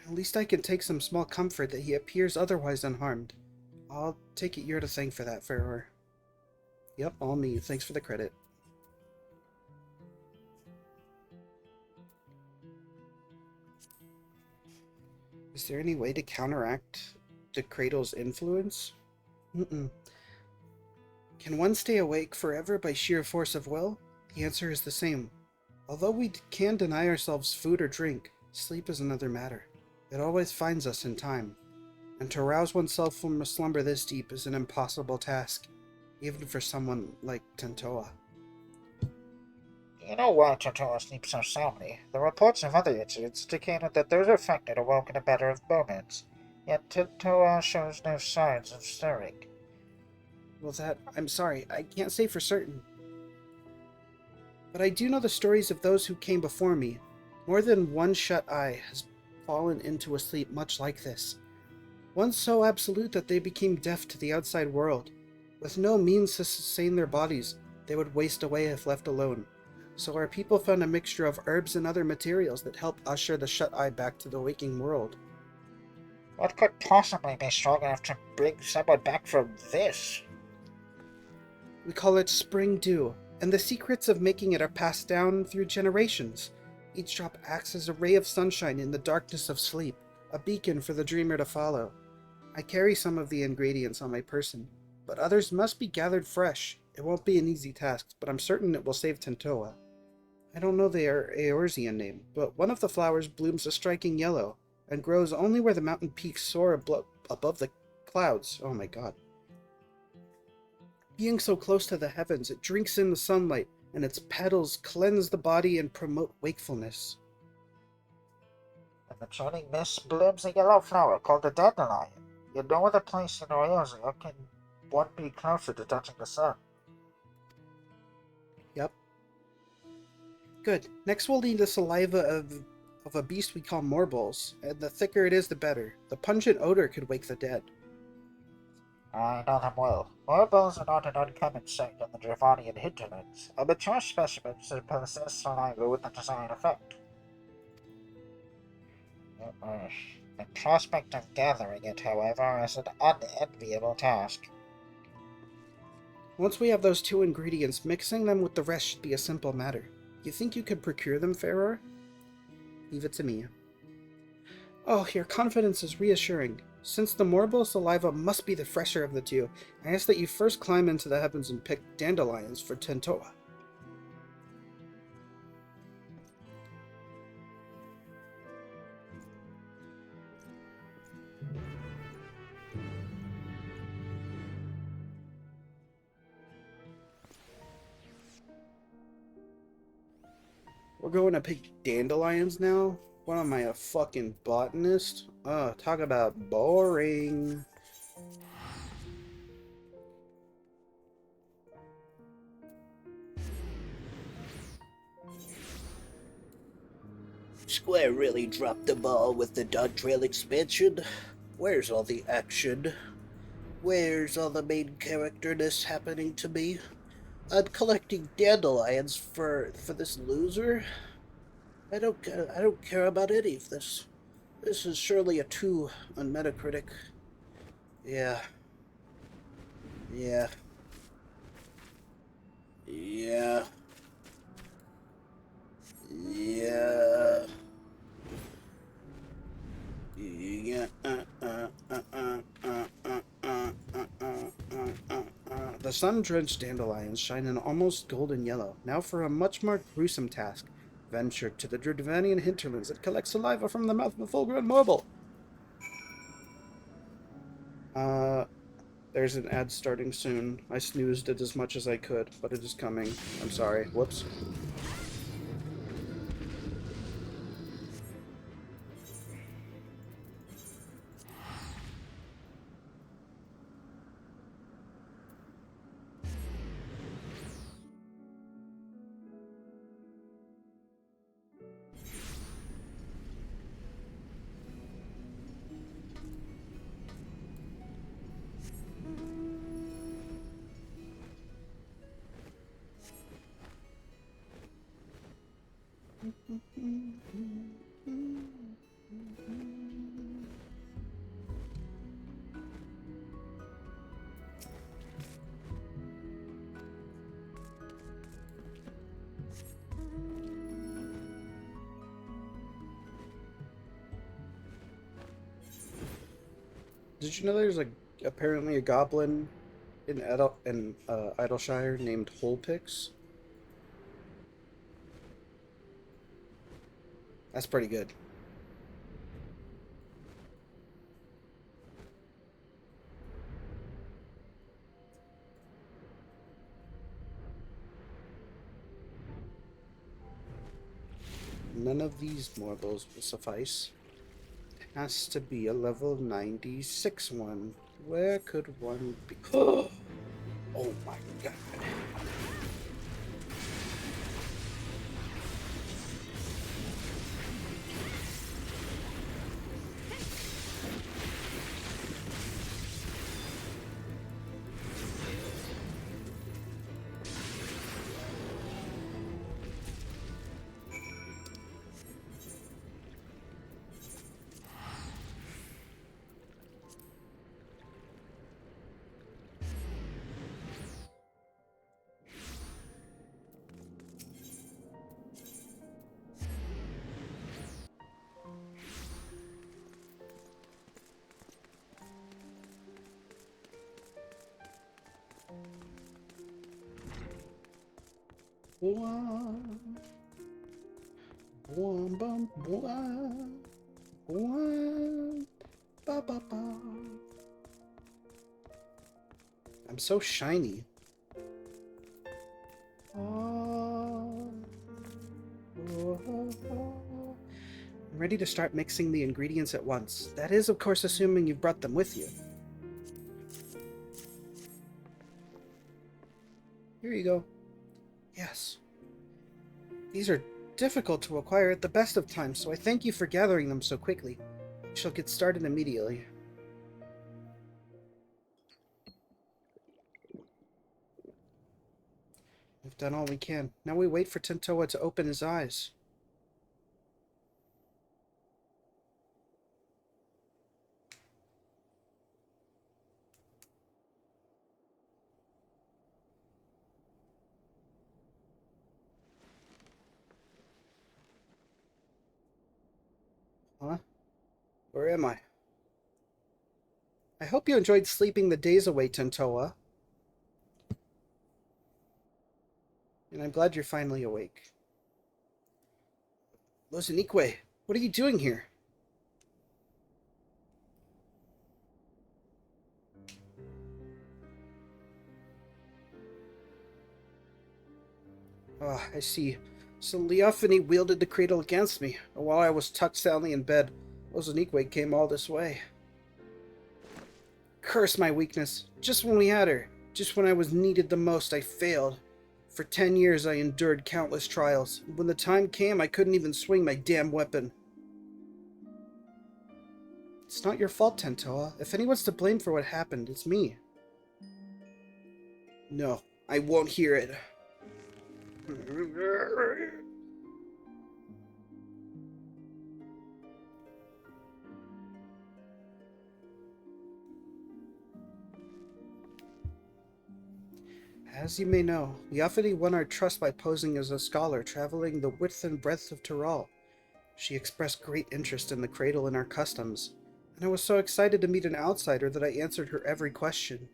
At least I can take some small comfort that he appears otherwise unharmed. I'll take it you're to thank for that, Faror. Yep, all me. Thanks for the credit. Is there any way to counteract the Cradle's influence? Mm-mm. Can one stay awake forever by sheer force of will? The answer is the same. Although we can deny ourselves food or drink, sleep is another matter. It always finds us in time, and to rouse oneself from a slumber this deep is an impossible task, even for someone like Tintoa. You know why Tintua sleeps so soundly. The reports of other incidents indicated that those affected awoke in a matter of moments, yet Tintua shows no signs of stirring. Well, I'm sorry, I can't say for certain. But I do know the stories of those who came before me. More than one shut eye has fallen into a sleep much like this. One so absolute that they became deaf to the outside world. With no means to sustain their bodies, they would waste away if left alone. So our people found a mixture of herbs and other materials that help usher the shut-eye back to the waking world. What could possibly be strong enough to bring someone back from this? We call it spring dew, and the secrets of making it are passed down through generations. Each drop acts as a ray of sunshine in the darkness of sleep, a beacon for the dreamer to follow. I carry some of the ingredients on my person, but others must be gathered fresh. It won't be an easy task, but I'm certain it will save Tentoa. I don't know the Eorzean name, but one of the flowers blooms a striking yellow, and grows only where the mountain peaks soar above the clouds. Oh my god. Being so close to the heavens, it drinks in the sunlight, and its petals cleanse the body and promote wakefulness. In the churning mist blooms a yellow flower called a dandelion. In no other place in Eorzea can one be closer to touching the sun. Yep. Good. Next we'll need the saliva of a beast we call Morbles, and the thicker it is the better. The pungent odor could wake the dead. I know them well. Morbos are not an uncommon sight in the Dravanian hinterlands. A mature specimen should possess saliva with the desired effect. The prospect of gathering it, however, is an unenviable task. Once we have those two ingredients, mixing them with the rest should be a simple matter. You think you could procure them, Ferrer? Leave it to me. Oh, your confidence is reassuring. Since the Morbo saliva must be the fresher of the two, I ask that you first climb into the heavens and pick dandelions for Tentoa. We're going to pick dandelions now? What am I, a fucking botanist? Talk about boring. Square really dropped the ball with the Dawntrail expansion. Where's all the action? Where's all the main characterness happening to me? I'm collecting dandelions for this loser. I don't care about any of this. This is surely a 2 on Metacritic. Yeah. Yeah. Yeah. Yeah. Yeah. The sun-drenched dandelions shine an almost golden yellow. Now for a much more gruesome task. Venture to the Dravanian hinterlands and collect saliva from the mouth of a full-grown marble. There's an ad starting soon. I snoozed it as much as I could, but it is coming. I'm sorry. Whoops. Did you know there's apparently a goblin in Idleshire named Holpix? That's pretty good. None of these marbles will suffice. It has to be a level 96 one. Where could one be? Oh my god. Boom, boom, boom, boom, boom, ba, ba, ba. I'm so shiny. I'm ready to start mixing the ingredients at once. That is, of course, assuming you've brought them with you. Here you go. Yes. These are difficult to acquire at the best of times, so I thank you for gathering them so quickly. I shall get started immediately. We've done all we can. Now we wait for Tentoa to open his eyes. Huh? Where am I? I hope you enjoyed sleeping the days away, Tentoa. And I'm glad you're finally awake. Lozanique, what are you doing here? Ah, I see. So Leophany wielded the cradle against me, and while I was tucked soundly in bed, Lozanique came all this way. Curse my weakness. Just when we had her, just when I was needed the most, I failed. For 10 years I endured countless trials. When the time came, I couldn't even swing my damn weapon. It's not your fault, Tentoa. If anyone's to blame for what happened, it's me. No, I won't hear it. As you may know, Leophany won our trust by posing as a scholar traveling the width and breadth of Tyrol. She expressed great interest in the cradle and our customs, and I was so excited to meet an outsider that I answered her every question.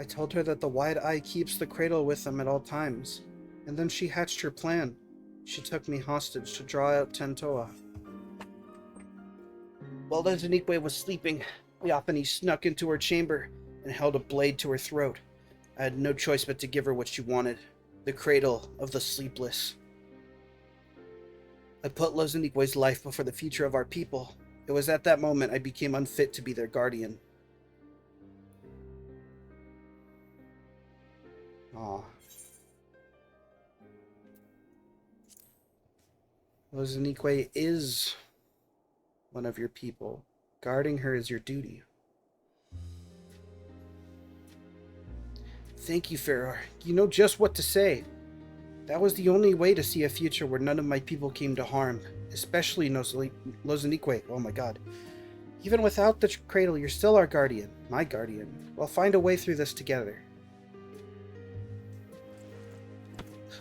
I told her that the Wide Eye keeps the cradle with them at all times, and then she hatched her plan. She took me hostage to draw out Tentoa. While Lozanique was sleeping, Leophany snuck into her chamber and held a blade to her throat. I had no choice but to give her what she wanted, the cradle of the sleepless. I put Lozanique's life before the future of our people. It was at that moment I became unfit to be their guardian. Aw. Lozanique is one of your people. Guarding her is your duty. Thank you, Pharaoh. You know just what to say. That was the only way to see a future where none of my people came to harm, especially Lozanique. Oh my god. Even without the cradle, you're still our guardian. My guardian. We'll find a way through this together.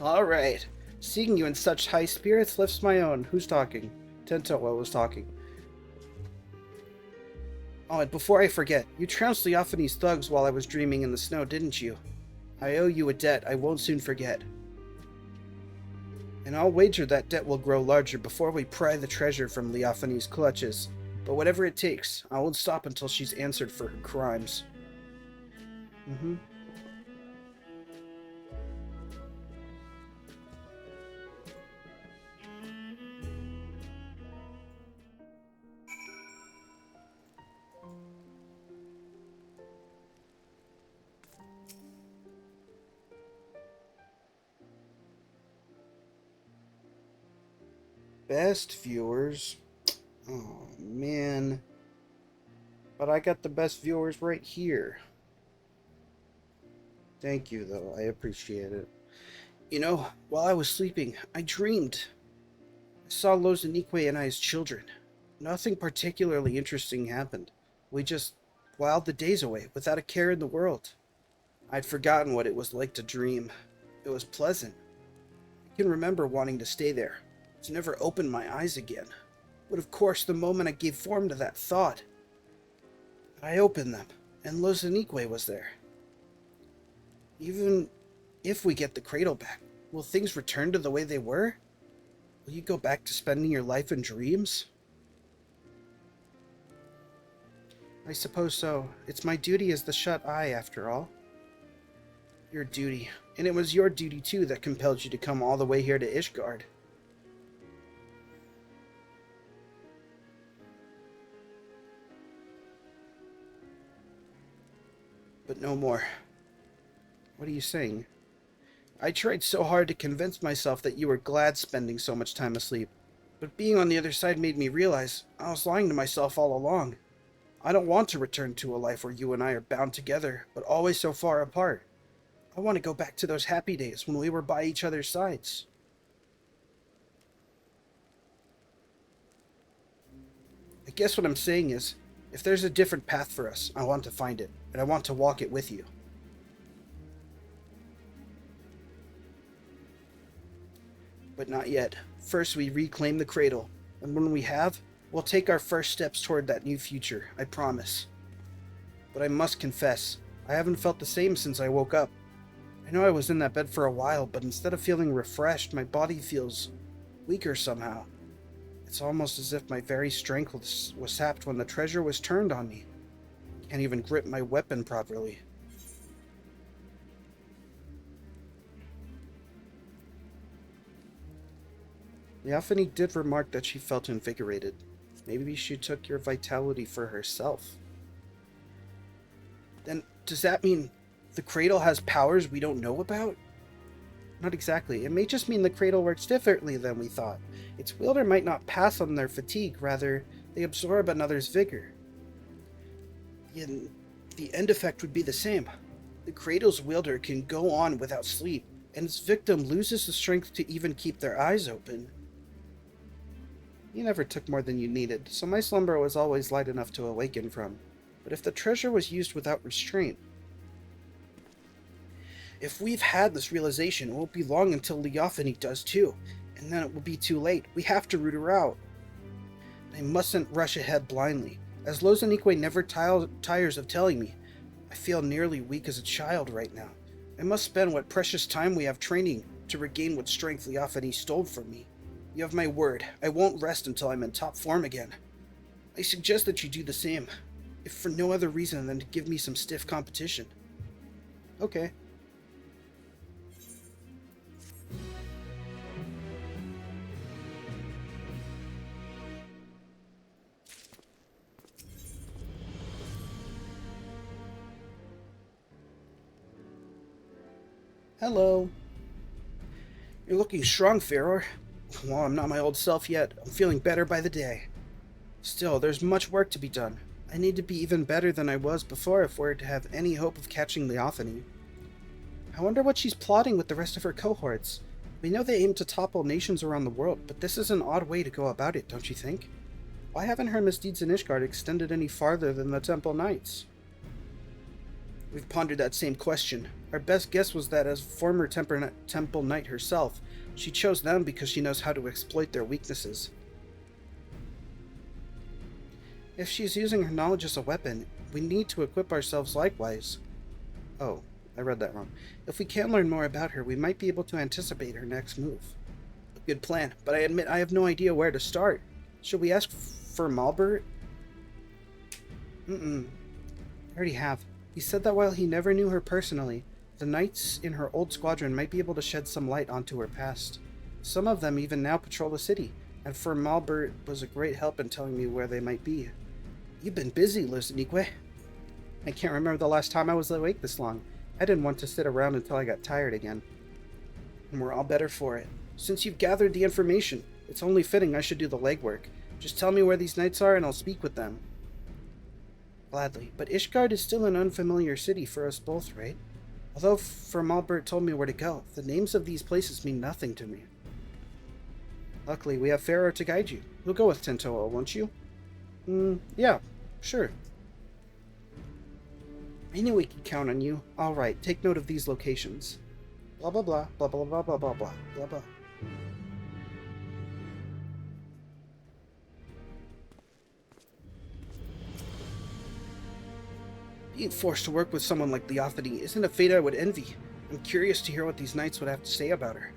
Alright. Seeing you in such high spirits lifts my own. Who's talking? Tentoa was talking. Oh, and before I forget, you trounced Leophany's thugs while I was dreaming in the snow, didn't you? I owe you a debt I won't soon forget. And I'll wager that debt will grow larger before we pry the treasure from Leophany's clutches. But whatever it takes, I won't stop until she's answered for her crimes. Best viewers. Oh, man. But I got the best viewers right here. Thank you, though. I appreciate it. You know, while I was sleeping, I dreamed. I saw Lozanique and I as children. Nothing particularly interesting happened. We just whiled the days away without a care in the world. I'd forgotten what it was like to dream. It was pleasant. I can remember wanting to stay there, to never open my eyes again. But of course, the moment I gave form to that thought, I opened them, and Lozanique was there. Even if we get the cradle back, will things return to the way they were? Will you go back to spending your life in dreams? I suppose so. It's my duty as the shut-eye, after all. Your duty. And it was your duty, too, that compelled you to come all the way here to Ishgard. But no more. What are you saying? I tried so hard to convince myself that you were glad spending so much time asleep, but being on the other side made me realize I was lying to myself all along. I don't want to return to a life where you and I are bound together, but always so far apart. I want to go back to those happy days when we were by each other's sides. I guess what I'm saying is, if there's a different path for us, I want to find it, and I want to walk it with you. But not yet. First we reclaim the cradle, and when we have, we'll take our first steps toward that new future, I promise. But I must confess, I haven't felt the same since I woke up. I know I was in that bed for a while, but instead of feeling refreshed, my body feels weaker somehow. It's almost as if my very strength was sapped when the treasure was turned on me. Can't even grip my weapon properly. Theophany did remark that she felt invigorated. Maybe she took your vitality for herself. Then, does that mean the cradle has powers we don't know about? Not exactly. It may just mean the cradle works differently than we thought. Its wielder might not pass on their fatigue, rather, they absorb another's vigor. The end effect would be the same. The cradle's wielder can go on without sleep, and its victim loses the strength to even keep their eyes open. You never took more than you needed, so my slumber was always light enough to awaken from. But if the treasure was used without restraint... If we've had this realization, it won't be long until Theophany does too, and then it will be too late. We have to root her out. I mustn't rush ahead blindly. As Lozanique never tires of telling me, I feel nearly weak as a child right now. I must spend what precious time we have training to regain what strength Theophany stole from me. You have my word. I won't rest until I'm in top form again. I suggest that you do the same, if for no other reason than to give me some stiff competition. Okay. Hello. You're looking strong, Feror. Well, I'm not my old self yet. I'm feeling better by the day. Still, there's much work to be done. I need to be even better than I was before if we're to have any hope of catching Theophany. I wonder what she's plotting with the rest of her cohorts. We know they aim to topple nations around the world, but this is an odd way to go about it, don't you think? Why haven't her misdeeds in Ishgard extended any farther than the Temple Knights? We've pondered that same question. Our best guess was that as former Temple Knight herself, she chose them because she knows how to exploit their weaknesses. If she's using her knowledge as a weapon, we need to equip ourselves likewise. Oh, I read that wrong. If we can learn more about her, we might be able to anticipate her next move. A good plan, but I admit I have no idea where to start. Should we ask for Malbert? I already have. He said that while he never knew her personally, the knights in her old squadron might be able to shed some light onto her past. Some of them even now patrol the city, and for Malbert was a great help in telling me where they might be. You've been busy, Lozanique. I can't remember the last time I was awake this long. I didn't want to sit around until I got tired again. And we're all better for it. Since you've gathered the information, it's only fitting I should do the legwork. Just tell me where these knights are and I'll speak with them. Gladly, but Ishgard is still an unfamiliar city for us both, right? Although Malbert told me where to go, the names of these places mean nothing to me. Luckily, we have Feror to guide you. You'll go with Tentoa, won't you? Yeah, sure. I knew we could count on you. All right, take note of these locations. Blah blah blah, blah blah blah blah blah blah blah blah. Being forced to work with someone like Theophany isn't a fate I would envy. I'm curious to hear what these knights would have to say about her.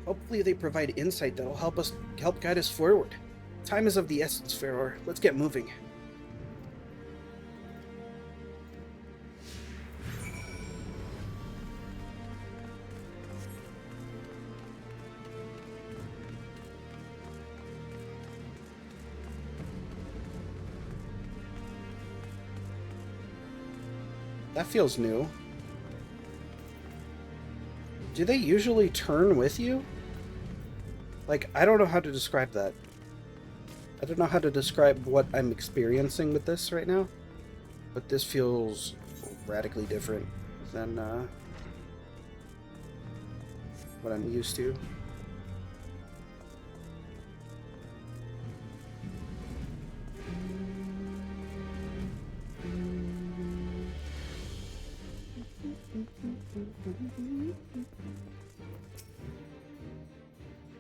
Hopefully they provide insight that'll help guide us forward. Time is of the essence, Pharaoh. Let's get moving. That feels new. Do they usually turn with you? Like, I don't know how to describe that. I don't know how to describe what I'm experiencing with this right now, but this feels radically different than what I'm used to.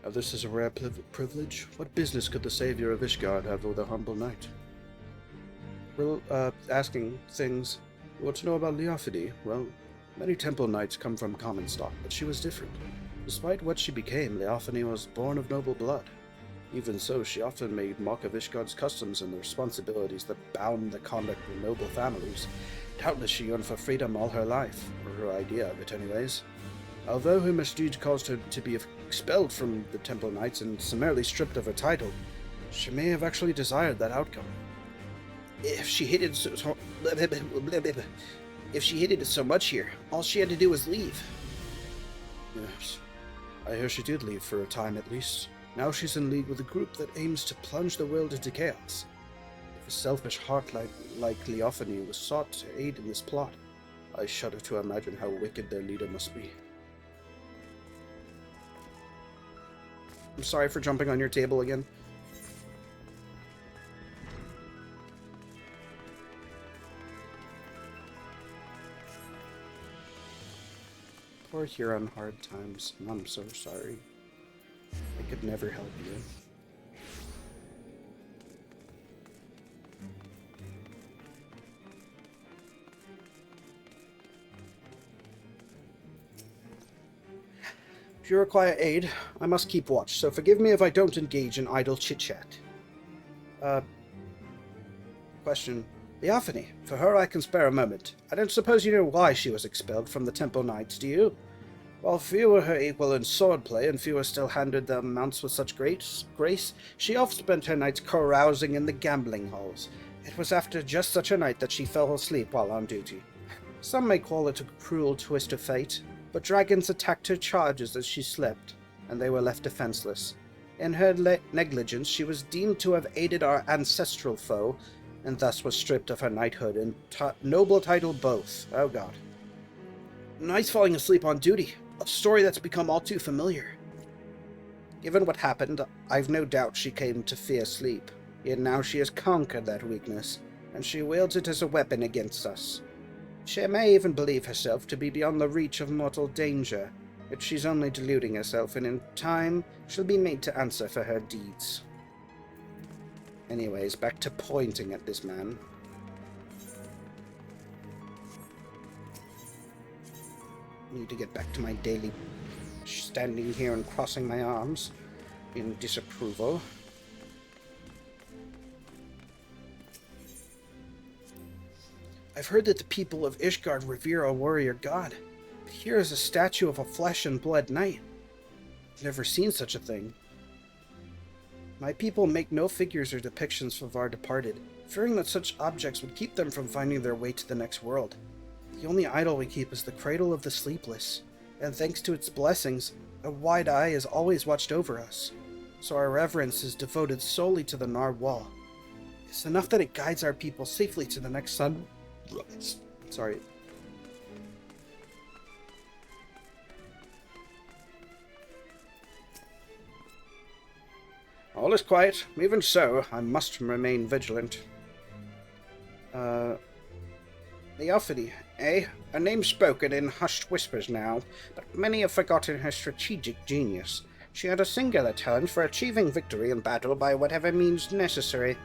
Now this is a rare privilege. What business could the savior of Ishgard have with a humble knight? We're asking things. You want to know about Leophedy? Well, many temple knights come from common stock, but she was different. Despite what she became, Leophedy was born of noble blood. Even so, she often made mock of Ishgard's customs and the responsibilities that bound the conduct of noble families. Doubtless she yearned for freedom all her life, or her idea of it anyways. Although her misdeeds caused her to be expelled from the Temple Knights and summarily stripped of her title, she may have actually desired that outcome. If she hated it so much here, all she had to do was leave. Yes, I hear she did leave for a time at least. Now she's in league with a group that aims to plunge the world into chaos. If a selfish heart like Leophany was sought to aid in this plot, I shudder to imagine how wicked their leader must be. I'm sorry for jumping on your table again. Poor Huron hard times. I'm so sorry. I could never help you. If you require aid, I must keep watch, so forgive me if I don't engage in idle chit-chat. Question. Leophany, for her I can spare a moment. I don't suppose you know why she was expelled from the Temple Knights, do you? While few were her equal in swordplay, and fewer still handled their mounts with such grace, she oft spent her nights carousing in the gambling halls. It was after just such a night that she fell asleep while on duty. Some may call it a cruel twist of fate, but dragons attacked her charges as she slept, and they were left defenseless. In her negligence, she was deemed to have aided our ancestral foe, and thus was stripped of her knighthood and noble title both. Oh god. Nice falling asleep on duty. A story that's become all too familiar. Given what happened, I've no doubt she came to fear sleep. Yet now she has conquered that weakness, and she wields it as a weapon against us. She may even believe herself to be beyond the reach of mortal danger, but she's only deluding herself, and in time she'll be made to answer for her deeds. Anyways, back to pointing at this man. Need to get back to my daily standing here and crossing my arms in disapproval. I've heard that the people of Ishgard revere a warrior god, but here is a statue of a flesh and blood knight. I've never seen such a thing. My people make no figures or depictions of our departed, fearing that such objects would keep them from finding their way to the next world. The only idol we keep is the cradle of the sleepless, and thanks to its blessings, a wide eye has always watched over us, so our reverence is devoted solely to the Narwhal. It's enough that it guides our people safely to the next sun. Sorry. All is quiet. Even so, I must remain vigilant. Leophedy, eh? A name spoken in hushed whispers now, but many have forgotten her strategic genius. She had a singular talent for achieving victory in battle by whatever means necessary.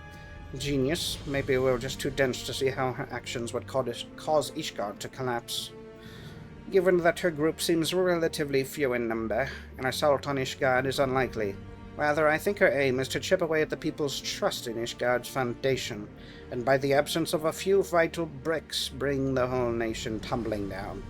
Genius? Maybe we're just too dense to see how her actions would cause Ishgard to collapse. Given that her group seems relatively few in number, an assault on Ishgard is unlikely. Rather, I think her aim is to chip away at the people's trust in Ishgard's foundation, and by the absence of a few vital bricks, bring the whole nation tumbling down.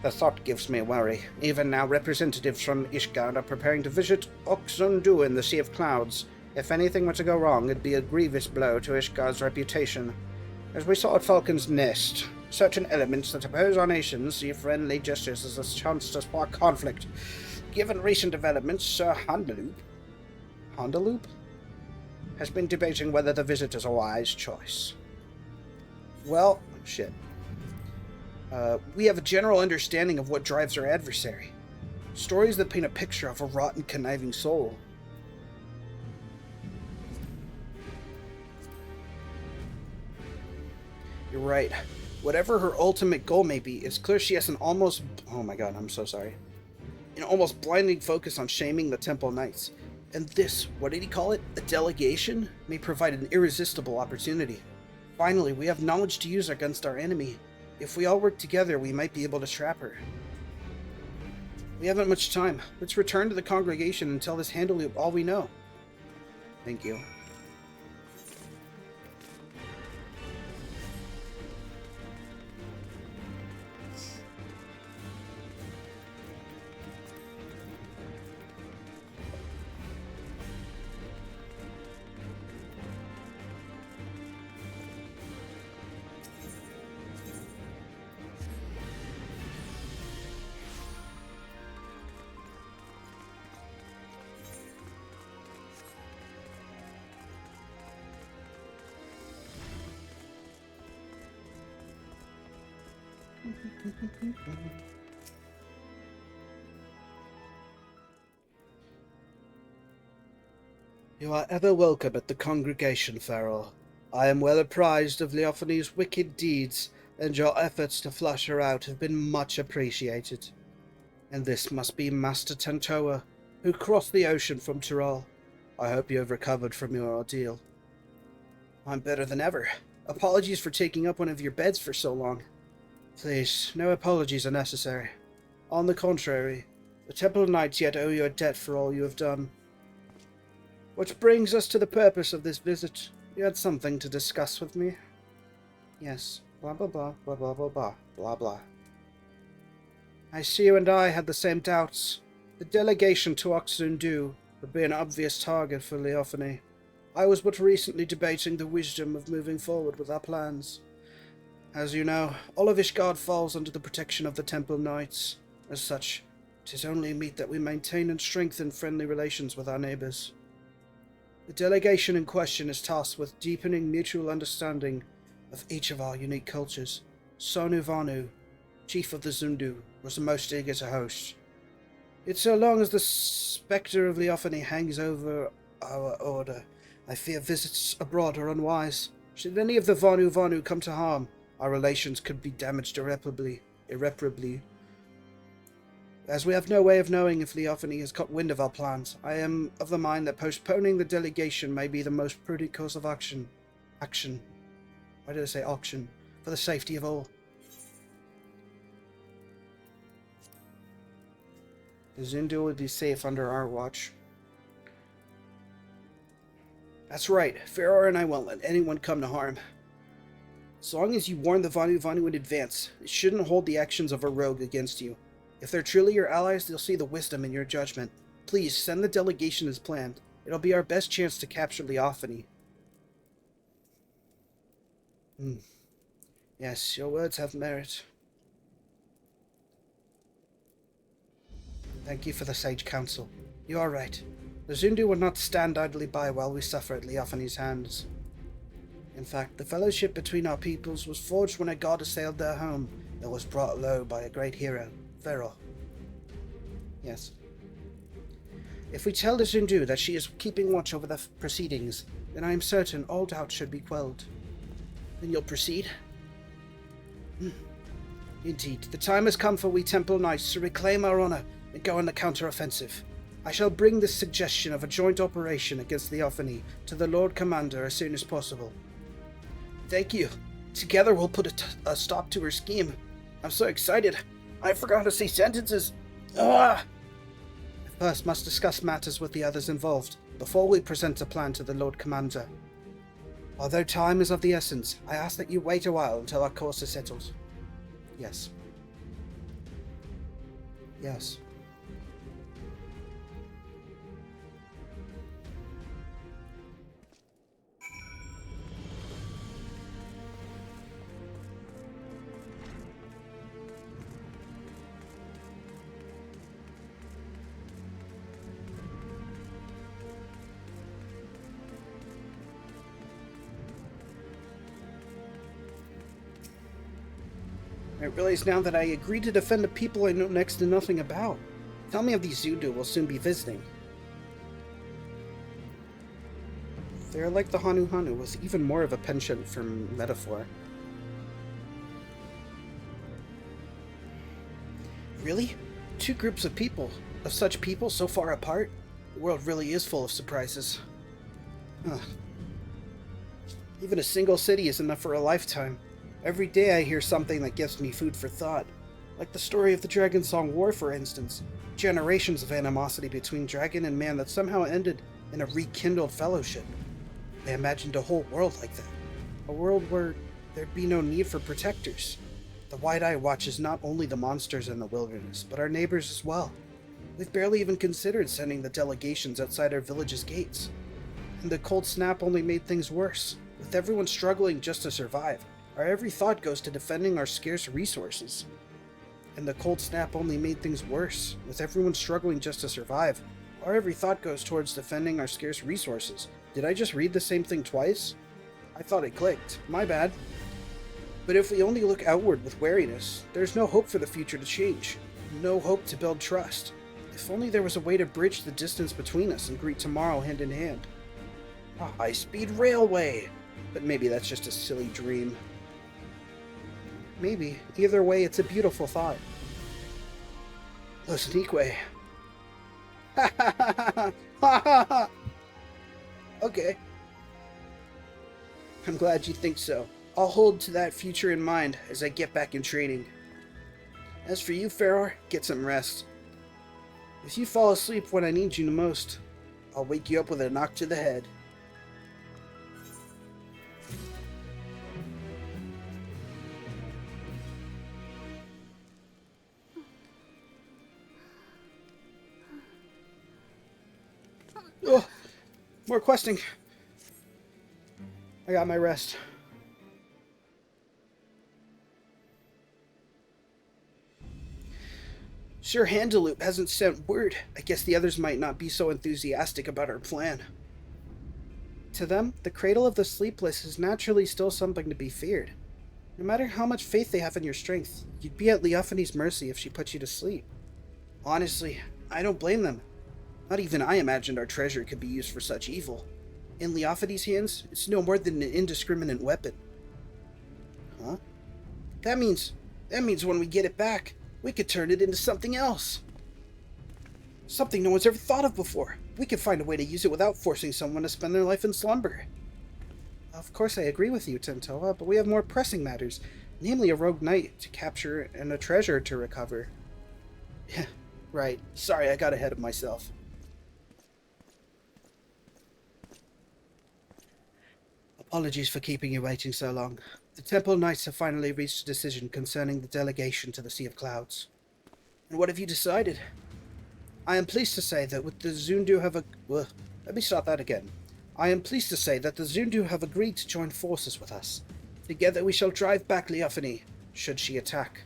The thought gives me worry. Even now, representatives from Ishgard are preparing to visit Oxundu in the Sea of Clouds. If anything were to go wrong, it'd be a grievous blow to Ishgard's reputation. As we saw at Falcon's Nest, certain elements that oppose our nations see friendly gestures as a chance to spark conflict. Given recent developments, Sir Hondaloop has been debating whether the visit is a wise choice. Well, shit. We have a general understanding of what drives our adversary. Stories that paint a picture of a rotten, conniving soul. You're right. Whatever her ultimate goal may be, it's clear she has an almost... Oh my god, I'm so sorry. An almost blinding focus on shaming the Temple Knights. And this, what did he call it? A delegation? May provide an irresistible opportunity. Finally, we have knowledge to use against our enemy. If we all work together, we might be able to trap her. We haven't much time. Let's return to the congregation and tell this Handaloop all we know. Thank you. You are ever welcome at the congregation, Farrell. I am well apprised of Leophanie's wicked deeds, and your efforts to flush her out have been much appreciated. And this must be Master Tentoa, who crossed the ocean from Tyrol. I hope you have recovered from your ordeal. I'm better than ever. Apologies for taking up one of your beds for so long. Please, no apologies are necessary. On the contrary, the Temple Knights yet owe you a debt for all you have done. Which brings us to the purpose of this visit. You had something to discuss with me? Yes. Blah blah blah blah blah blah blah blah blah. I see you and I had the same doubts. The delegation to Oxundu would be an obvious target for Leophanie. I was but recently debating the wisdom of moving forward with our plans. As you know, all of Ishgard falls under the protection of the Temple Knights. As such, it is only meet that we maintain and strengthen friendly relations with our neighbours. The delegation in question is tasked with deepening mutual understanding of each of our unique cultures. Sonu Vanu, chief of the Zundu, was the most eager to host. Yet so long as the spectre of Leophanie hangs over our order, I fear visits abroad are unwise. Should any of the Vanu come to harm, our relations could be damaged irreparably. As we have no way of knowing if Leophanie has caught wind of our plans, I am of the mind that postponing the delegation may be the most prudent course of action. Why did I say auction? For the safety of all. The Zundu will be safe under our watch. That's right. Pharaoh and I won't let anyone come to harm. As long as you warn the Vanu in advance, it shouldn't hold the actions of a rogue against you. If they're truly your allies, they'll see the wisdom in your judgment. Please, send the delegation as planned. It'll be our best chance to capture Leophanie. Yes, your words have merit. Thank you for the sage counsel. You are right. The Zundu will not stand idly by while we suffer at Leophanie's hands. In fact, the fellowship between our peoples was forged when a god assailed their home that was brought low by a great hero, Pharaoh. Yes. If we tell the Zundu that she is keeping watch over the proceedings, then I am certain all doubt should be quelled. Then you'll proceed? Indeed, the time has come for we Temple Knights to reclaim our honor and go on the counter-offensive. I shall bring this suggestion of a joint operation against Leophanie to the Lord Commander as soon as possible. Thank you. Together we'll put a stop to her scheme. I'm so excited. I forgot to say sentences. Ah! I first must discuss matters with the others involved, before we present a plan to the Lord Commander. Although time is of the essence, I ask that you wait a while until our course is settled. Yes. Yes. I realize now that I agreed to defend the people I know next to nothing about. Tell me if these Zundu will soon be visiting. They're like the Hanu Hanu, with even more of a penchant for metaphor. Really? Two groups of people, of such people so far apart? The world really is full of surprises. Ugh. Even a single city is enough for a lifetime. Every day I hear something that gives me food for thought. Like the story of the Dragon Song War, for instance. Generations of animosity between dragon and man that somehow ended in a rekindled fellowship. I imagined a whole world like that. A world where there'd be no need for protectors. The White Eye watches not only the monsters in the wilderness, but our neighbors as well. We've barely even considered sending the delegations outside our village's gates. And the cold snap only made things worse. With everyone struggling just to survive, our every thought goes to defending our scarce resources. And the cold snap only made things worse. With everyone struggling just to survive, our every thought goes towards defending our scarce resources. Did I just read the same thing twice? I thought it clicked. My bad. But if we only look outward with wariness, there's no hope for the future to change. No hope to build trust. If only there was a way to bridge the distance between us and greet tomorrow hand in hand. A high-speed railway! But maybe that's just a silly dream. Maybe. Either way, it's a beautiful thought. Los Nikwe. Ha ha ha ha ha ha! Okay. I'm glad you think so. I'll hold to that future in mind as I get back in training. As for you, Farrar, get some rest. If you fall asleep when I need you the most, I'll wake you up with a knock to the head. Oh, more questing. I got my rest. Sir Handaloop hasn't sent word. I guess the others might not be so enthusiastic about our plan. To them, the cradle of the sleepless is naturally still something to be feared. No matter how much faith they have in your strength, you'd be at Leophanie's mercy if she put you to sleep. Honestly, I don't blame them. Not even I imagined our treasure could be used for such evil. In Leophanie's hands, it's no more than an indiscriminate weapon. Huh? That means when we get it back, we could turn it into something else. Something no one's ever thought of before. We could find a way to use it without forcing someone to spend their life in slumber. Of course I agree with you, Tentoa, but we have more pressing matters, namely a rogue knight to capture and a treasure to recover. Yeah, right. Sorry, I got ahead of myself. Apologies for keeping you waiting so long. The Temple Knights have finally reached a decision concerning the delegation to the Sea of Clouds. And what have you decided? I am pleased to say that the Zundu have let me start that again. I am pleased to say that the Zundu have agreed to join forces with us. Together we shall drive back Leophanie, should she attack.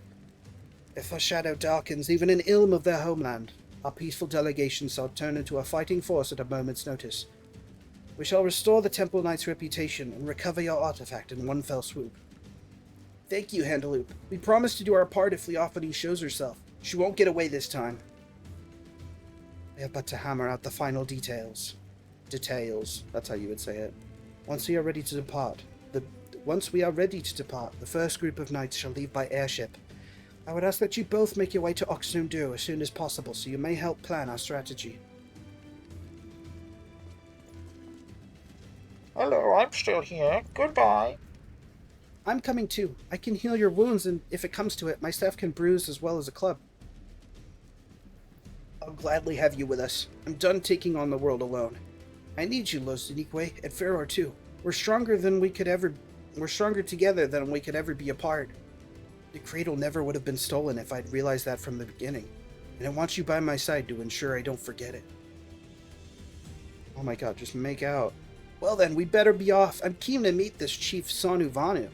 If her shadow darkens even an ilm of their homeland, our peaceful delegation shall turn into a fighting force at a moment's notice. We shall restore the Temple Knight's reputation and recover your artifact in one fell swoop. Thank you, Handaloop. We promise to do our part if Leophanie shows herself. She won't get away this time. We have but to hammer out the final details. Details, that's how you would say it. Once we are ready to depart, the first group of knights shall leave by airship. I would ask that you both make your way to Oxnundu as soon as possible, so you may help plan our strategy. Hello, I'm still here. Goodbye. I'm coming too. I can heal your wounds, and if it comes to it, my staff can bruise as well as a club. I'll gladly have you with us. I'm done taking on the world alone. I need you, Los Unique, and Pharaoh too. We're stronger together than we could ever be apart. The cradle never would have been stolen if I'd realized that from the beginning, and I want you by my side to ensure I don't forget it. Oh my god, just make out. Well then, we better be off. I'm keen to meet this Chief Sonu Vanu.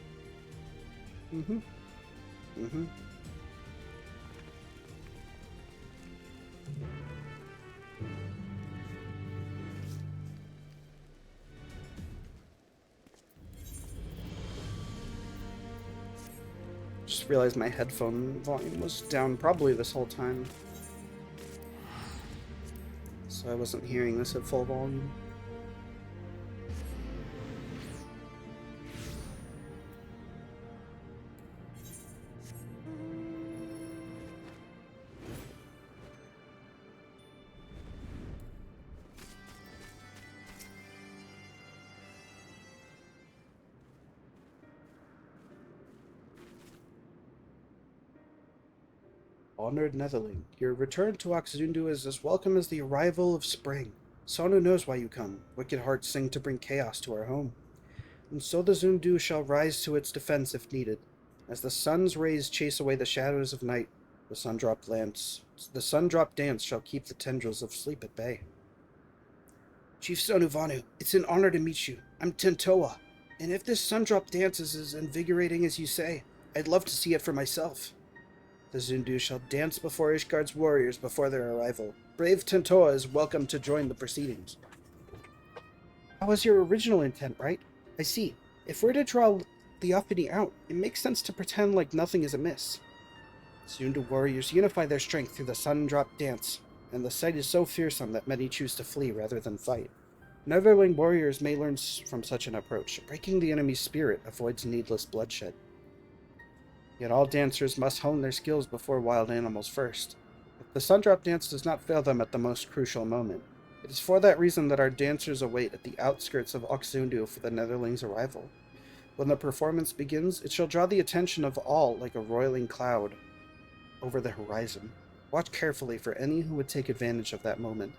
Just realized my headphone volume was down probably this whole time. So I wasn't hearing this at full volume. Honored Netherling, your return to Oxzundu is as welcome as the arrival of spring. Sonu knows why you come. Wicked hearts sing to bring chaos to our home. And so the Zundu shall rise to its defense if needed. As the sun's rays chase away the shadows of night, the sun-drop dance shall keep the tendrils of sleep at bay. Chief Sonu Vanu, it's an honor to meet you. I'm Tentoa, and if this sun-drop dance is as invigorating as you say, I'd love to see it for myself. The Zundu shall dance before Ishgard's warriors before their arrival. Brave Tentoa is welcome to join the proceedings. That was your original intent, right? I see. If we're to draw Theophany out, it makes sense to pretend like nothing is amiss. Zundu warriors unify their strength through the sun-drop dance, and the sight is so fearsome that many choose to flee rather than fight. Netherling warriors may learn from such an approach. Breaking the enemy's spirit avoids needless bloodshed. Yet all dancers must hone their skills before wild animals first. The sun-drop dance does not fail them at the most crucial moment. It is for that reason that our dancers await at the outskirts of Oxzundu for the Netherlings' arrival. When the performance begins, it shall draw the attention of all like a roiling cloud over the horizon. Watch carefully for any who would take advantage of that moment.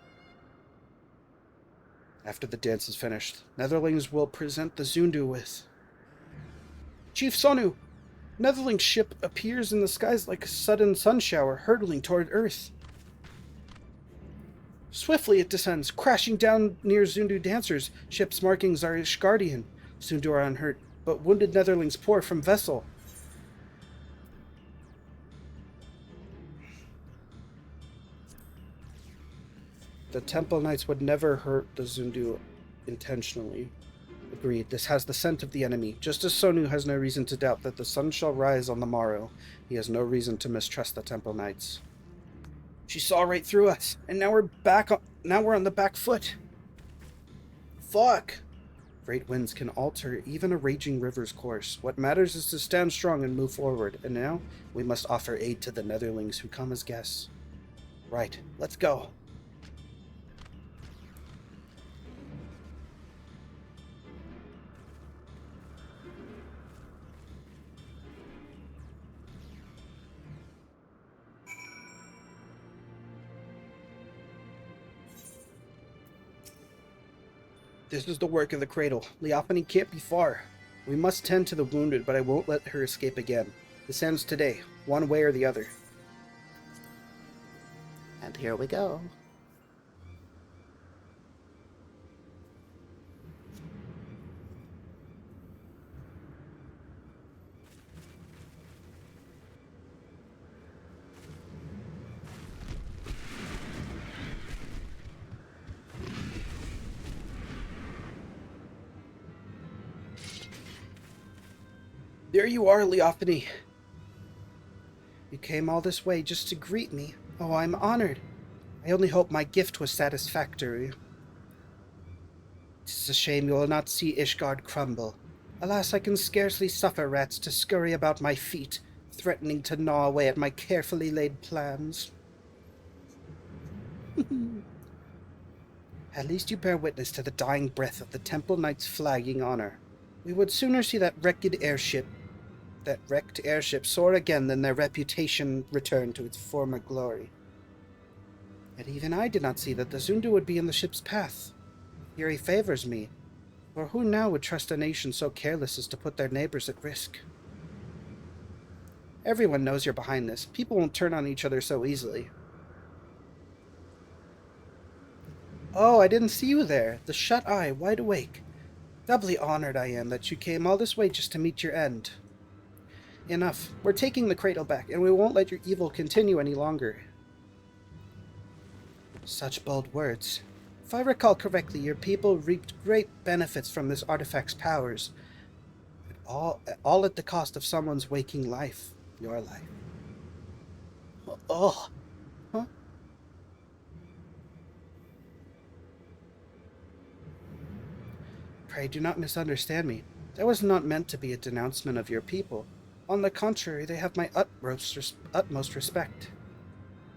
After the dance is finished, Netherlings will present the Zundu with... Chief Sonu! Netherling's ship appears in the skies like a sudden sun shower hurtling toward Earth. Swiftly it descends, crashing down near Zundu dancers. Ship's markings are Ishgardian. Zundu are unhurt, but wounded Netherlings pour from vessel. The Temple Knights would never hurt the Zundu intentionally. Agreed, this has the scent of the enemy. Just as Sonu has no reason to doubt that the sun shall rise on the morrow, he has no reason to mistrust the Temple Knights. She saw right through us, and now we're on the back foot. Fuck! Great winds can alter even a raging river's course. What matters is to stand strong and move forward, and now we must offer aid to the Netherlings who come as guests. Right, let's go. This is the work of the cradle. Leophany can't be far. We must tend to the wounded, but I won't let her escape again. This ends today, one way or the other. And here we go. There you are, Leophany. You came all this way just to greet me. Oh, I'm honored. I only hope my gift was satisfactory. Tis a shame you will not see Ishgard crumble. Alas, I can scarcely suffer rats to scurry about my feet, threatening to gnaw away at my carefully laid plans. At least you bear witness to the dying breath of the Temple Knight's flagging honor. We would sooner see that wrecked airship that wrecked airship soar again, then their reputation return to its former glory. Yet even I did not see that the Zundu would be in the ship's path. Yuri favors me, for who now would trust a nation so careless as to put their neighbors at risk? Everyone knows you're behind this. People won't turn on each other so easily. Oh, I didn't see you there. The shut eye, wide awake. Doubly honored I am that you came all this way just to meet your end. Enough. We're taking the cradle back, and we won't let your evil continue any longer. Such bold words. If I recall correctly, your people reaped great benefits from this artifact's powers. All at the cost of someone's waking life. Your life. Oh. Huh? Pray do not misunderstand me. That was not meant to be a denouncement of your people. On the contrary, they have my utmost respect.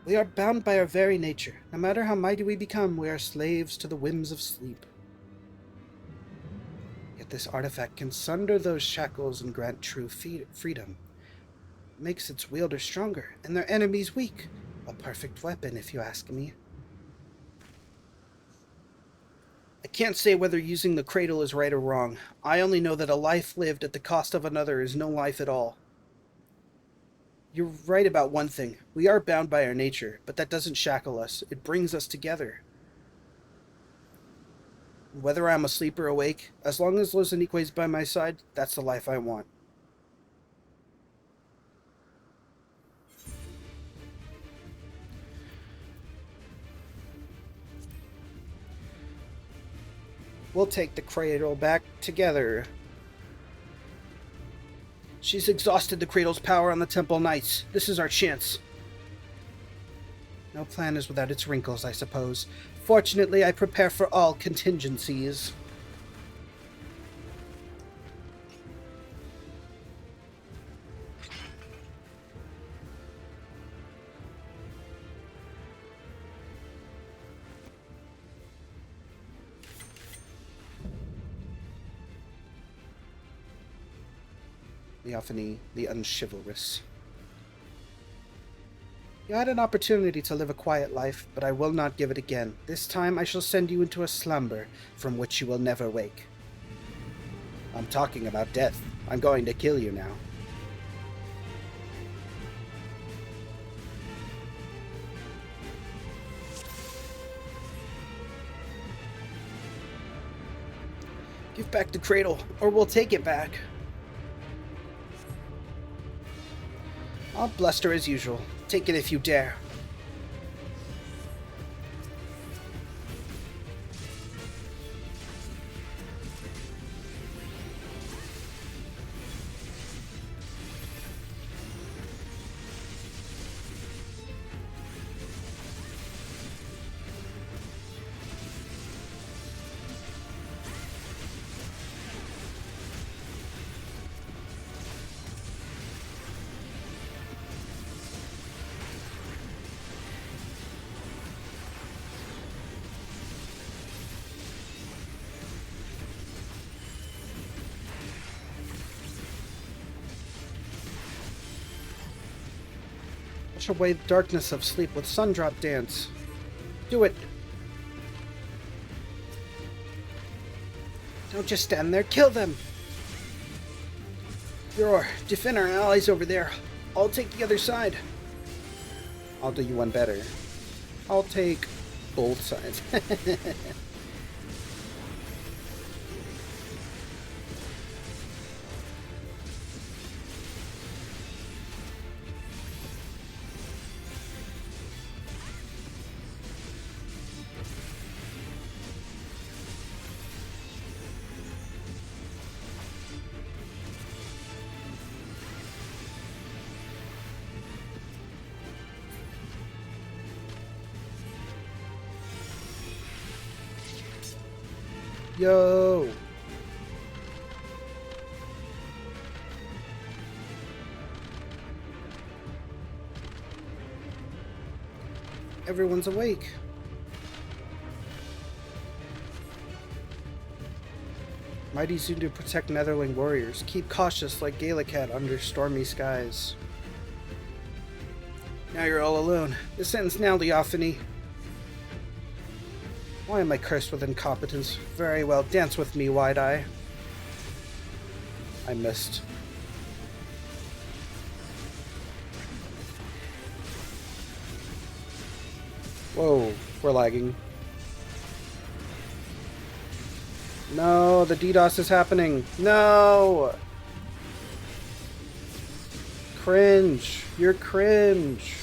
We are bound by our very nature. No matter how mighty we become, we are slaves to the whims of sleep. Yet this artifact can sunder those shackles and grant true freedom. It makes its wielder stronger, and their enemies weak. A perfect weapon, if you ask me. I can't say whether using the cradle is right or wrong. I only know that a life lived at the cost of another is no life at all. You're right about one thing. We are bound by our nature, but that doesn't shackle us. It brings us together. Whether I'm asleep or awake, as long as Lozanique is by my side, that's the life I want. We'll take the cradle back together. She's exhausted the cradle's power on the Temple Knights. This is our chance. No plan is without its wrinkles, I suppose. Fortunately, I prepare for all contingencies. Theophany, the unchivalrous. You had an opportunity to live a quiet life, but I will not give it again. This time I shall send you into a slumber from which you will never wake. I'm talking about death. I'm going to kill you now. Give back the cradle, or we'll take it back. I'll bluster as usual. Take it if you dare. Wash away the darkness of sleep with Sundrop Dance. Do it! Don't just stand there, kill them! Yor, defend our allies over there. I'll take the other side. I'll do you one better. I'll take both sides. Yo! Everyone's awake. Mighty soon to protect Netherling warriors. Keep cautious like Gallicat under stormy skies. Now you're all alone. This ends now, Leophany. Why am I cursed with incompetence? Very well, dance with me, Wide-Eye. I missed. Whoa, we're lagging. No, the DDoS is happening. No! Cringe. You're cringe.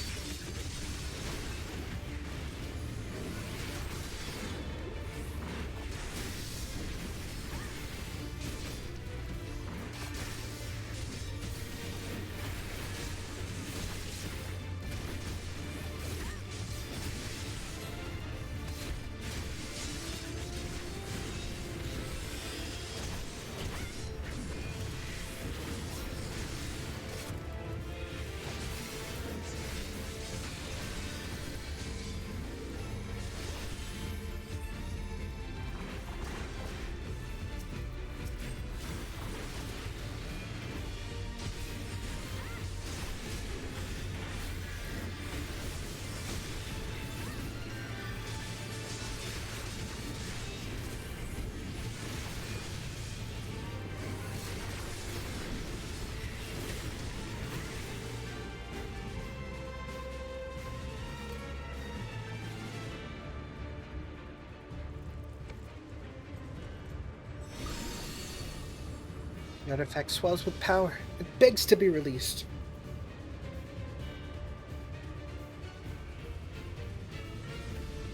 The artifact swells with power. It begs to be released.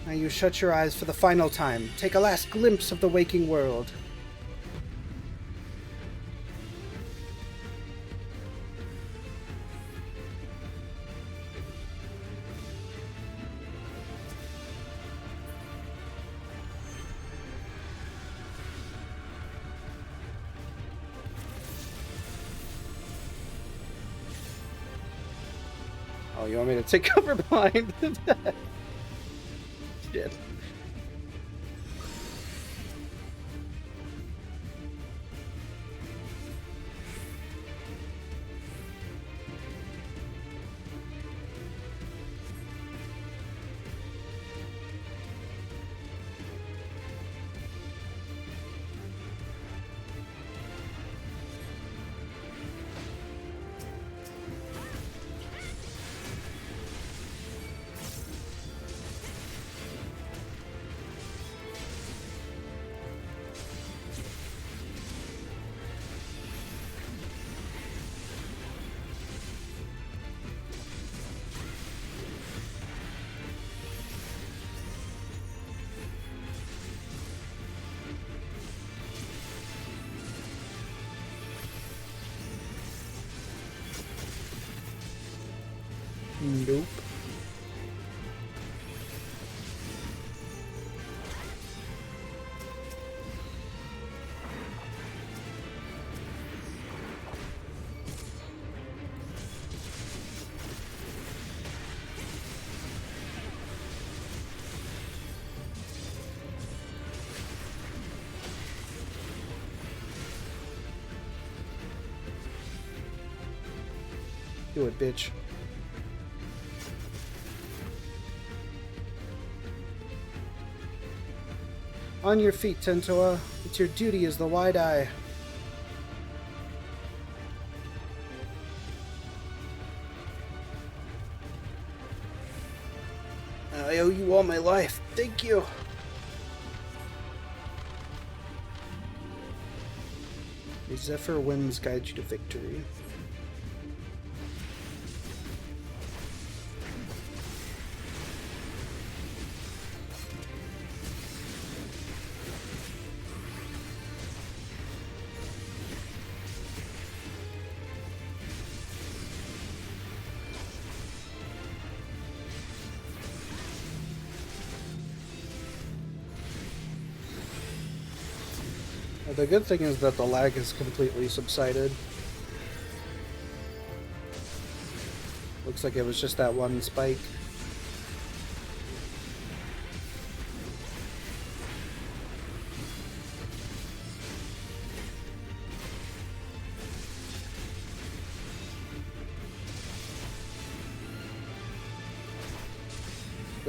Now you shut your eyes for the final time. Take a last glimpse of the waking world. Oh, you want me to take cover behind that? Shit. Nope. Do it, bitch. On your feet, Tentoa. It's your duty as the Wide-Eye. I owe you all my life. Thank you. May Zephyr winds guide you to victory. The good thing is that the lag has completely subsided. Looks like it was just that one spike.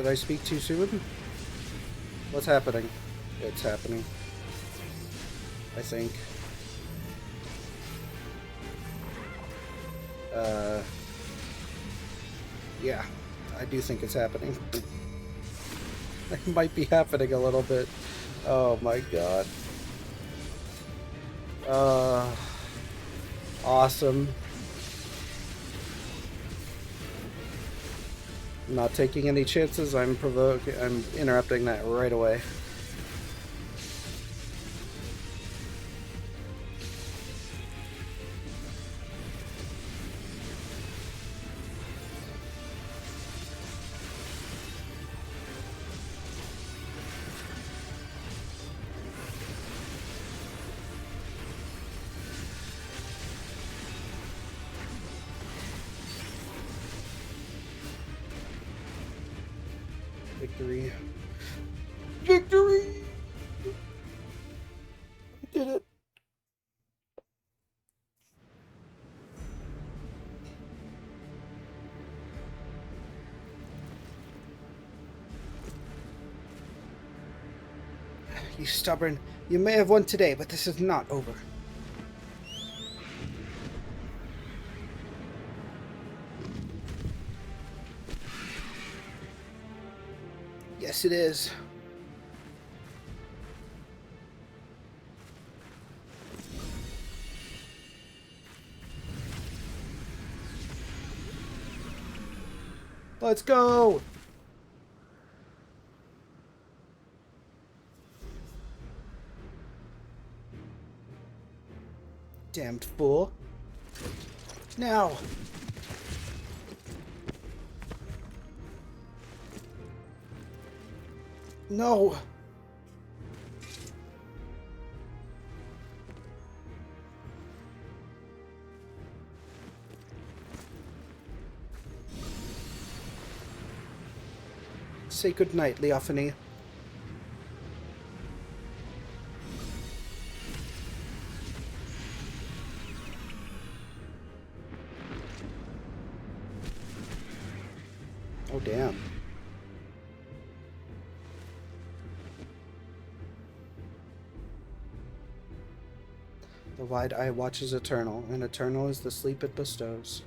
Did I speak too soon? What's happening? It's happening. I think. Yeah, I do think it's happening. It might be happening a little bit. Oh my god. Awesome. I'm not taking any chances. I'm interrupting that right away. Victory. Victory! I did it. You stubborn. You may have won today, but this is not over. Yes, it is. Let's go! Damned fool. Now! No! Say goodnight, Leophany. Oh, damn. The wide eye watches eternal, and eternal is the sleep it bestows.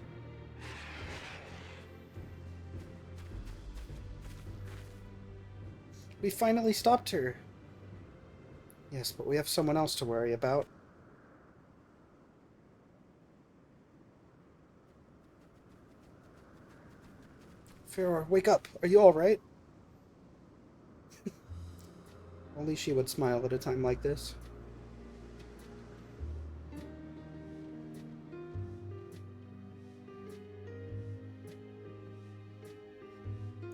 We finally stopped her. Yes, but we have someone else to worry about. Farrah, wake up. Are you alright? Only she would smile at a time like this.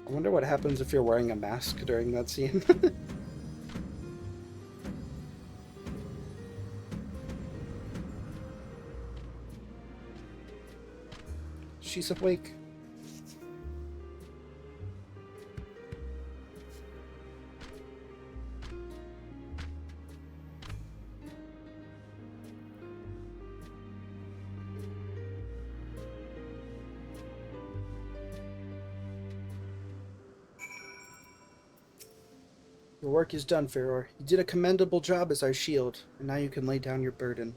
I wonder what happens if you're wearing a mask during that scene. She's awake. Your work is done, Farrah. You did a commendable job as our shield, and now you can lay down your burden.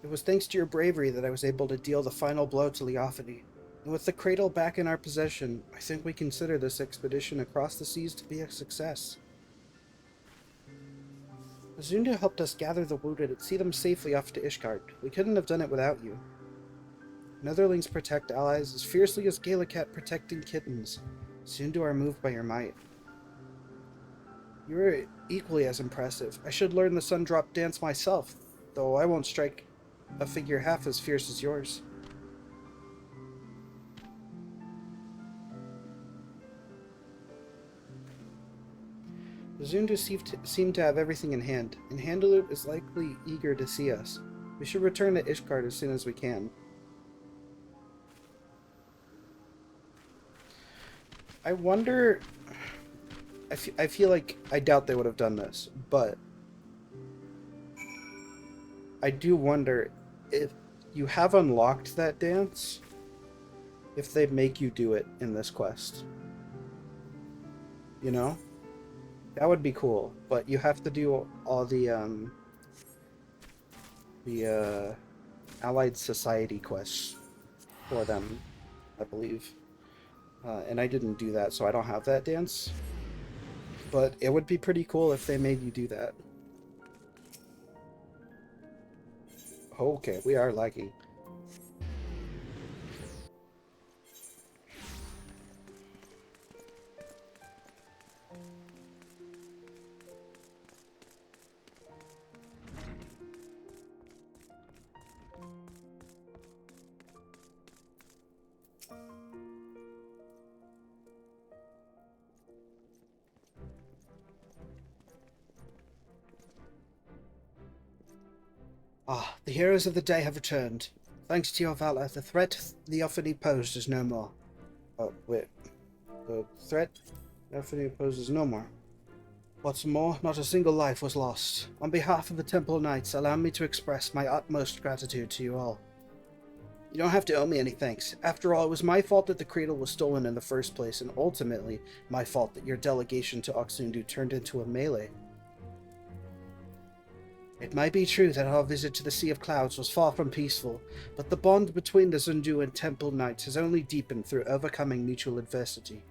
It was thanks to your bravery that I was able to deal the final blow to Leophany. And with the cradle back in our possession, I think we consider this expedition across the seas to be a success. Azunda helped us gather the wounded and see them safely off to Ishgard. We couldn't have done it without you. Netherlings protect allies as fiercely as Galakat protecting kittens. Zundu are moved by your might. You're equally as impressive. I should learn the Sundrop dance myself, though I won't strike a figure half as fierce as yours. The Zundu seem to have everything in hand, and Handaloop is likely eager to see us. We should return to Ishgard as soon as we can. I wonder... I feel like I doubt they would have done this, but I do wonder if you have unlocked that dance, if they make you do it in this quest. You know? That would be cool, but you have to do all the Allied Society quests for them, I believe. And I didn't do that, so I don't have that dance. But it would be pretty cool if they made you do that. Okay, we are lagging. Ah, the heroes of the day have returned. Thanks to your valor, the threat Theophany posed is no more. Oh, wait. The threat Theophany poses no more. What's more, not a single life was lost. On behalf of the Temple Knights, allow me to express my utmost gratitude to you all. You don't have to owe me any thanks. After all, it was my fault that the cradle was stolen in the first place, and ultimately, my fault that your delegation to Oxundu turned into a melee. It might be true that our visit to the Sea of Clouds was far from peaceful, but the bond between the Zundu and Temple Knights has only deepened through overcoming mutual adversity.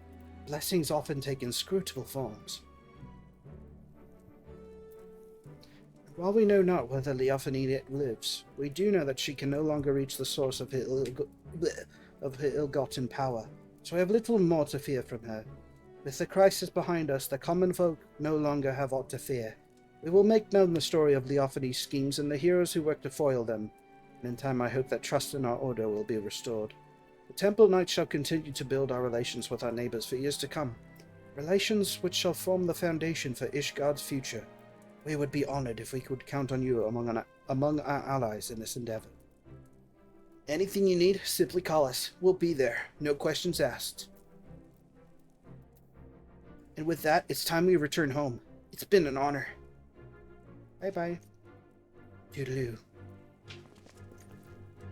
Blessings often take inscrutable forms. While we know not whether Leophany lives, we do know that she can no longer reach the source of her ill-gotten power, so I have little more to fear from her. With the crisis behind us, the common folk no longer have aught to fear. We will make known the story of Leophany's schemes and the heroes who work to foil them, and in time I hope that trust in our order will be restored. The Temple Knights shall continue to build our relations with our neighbors for years to come, relations which shall form the foundation for Ishgard's future. We would be honored if we could count on you among our allies in this endeavor. Anything you need, simply call us. We'll be there, no questions asked. And with that, it's time we return home. It's been an honor. Bye-bye. Toodaloo.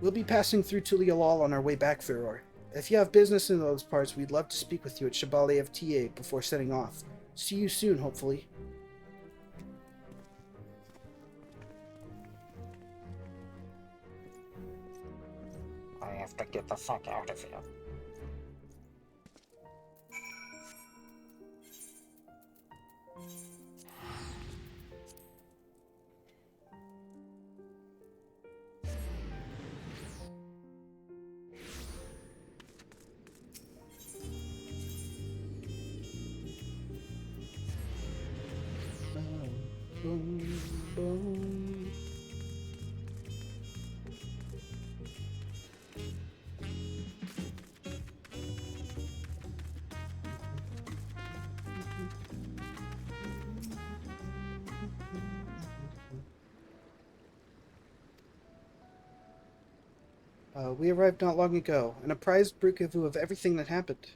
We'll be passing through Tulialal on our way back, Furor. If you have business in those parts, we'd love to speak with you at Shabali FTA before setting off. See you soon, hopefully. I have to get the fuck out of here. Boom, boom. We arrived not long ago, and apprised Brukavu of everything that happened.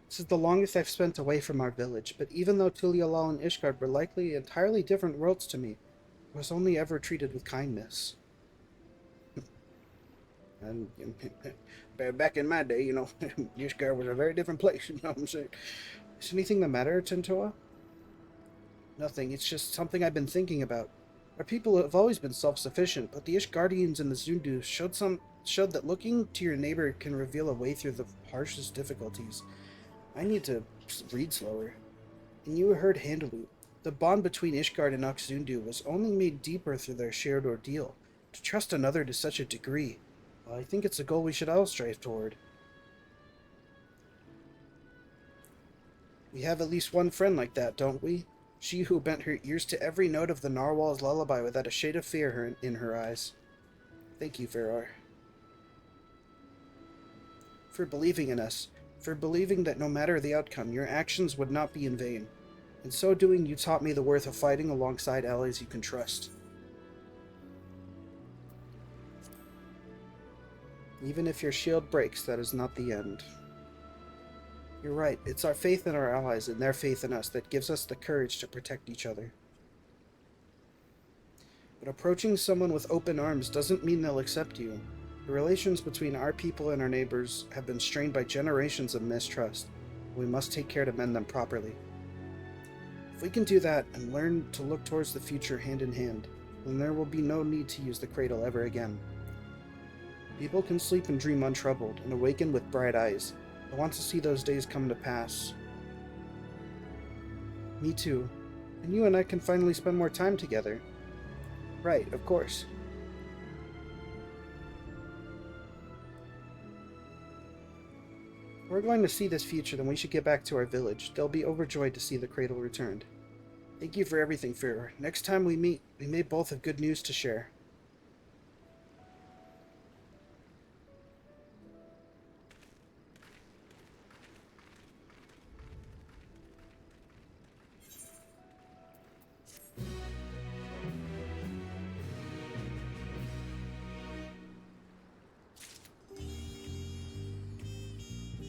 This is the longest I've spent away from our village, but even though Tulialal and Ishgard were likely entirely different worlds to me, I was only ever treated with kindness. And back in my day, Ishgard was a very different place, you know what I'm saying? Is anything the matter, Tentoa? Nothing, it's just something I've been thinking about. Our people have always been self-sufficient, but the Ishgardians and the Zundu showed that looking to your neighbor can reveal a way through the harshest difficulties. I need to read slower. And you heard Handalu. The bond between Ishgard and Oxundu was only made deeper through their shared ordeal. To trust another to such a degree, well, I think it's a goal we should all strive toward. We have at least one friend like that, don't we? She who bent her ears to every note of the narwhal's lullaby without a shade of fear in her eyes. Thank you, Ferrar. For believing in us, for believing that no matter the outcome, your actions would not be in vain. In so doing, you taught me the worth of fighting alongside allies you can trust. Even if your shield breaks, that is not the end. You're right, it's our faith in our allies and their faith in us that gives us the courage to protect each other. But approaching someone with open arms doesn't mean they'll accept you. The relations between our people and our neighbors have been strained by generations of mistrust. We must take care to mend them properly. If we can do that and learn to look towards the future hand in hand, then there will be no need to use the cradle ever again. People can sleep and dream untroubled and awaken with bright eyes. I want to see those days come to pass. Me too. And you and I can finally spend more time together. Right, of course. If we're going to see this future, then we should get back to our village. They'll be overjoyed to see the cradle returned. Thank you for everything, Führer. Next time we meet, we may both have good news to share.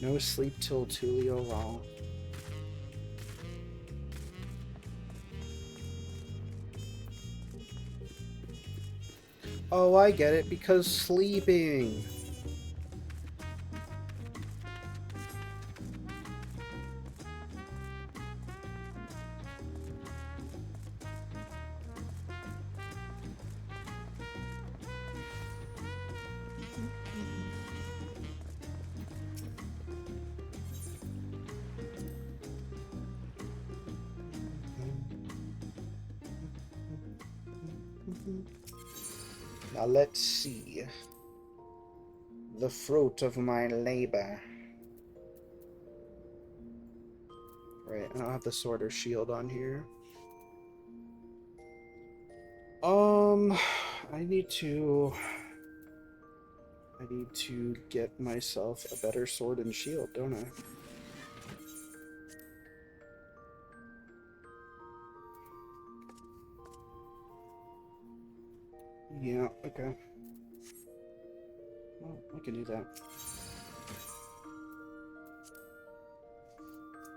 No sleep till Tulio Law. Oh, I get it, because sleeping. Now let's see. The fruit of my labor. Right, I don't have the sword or shield on here. I need to get myself a better sword and shield, don't I? Yeah, okay. Well, I can do that.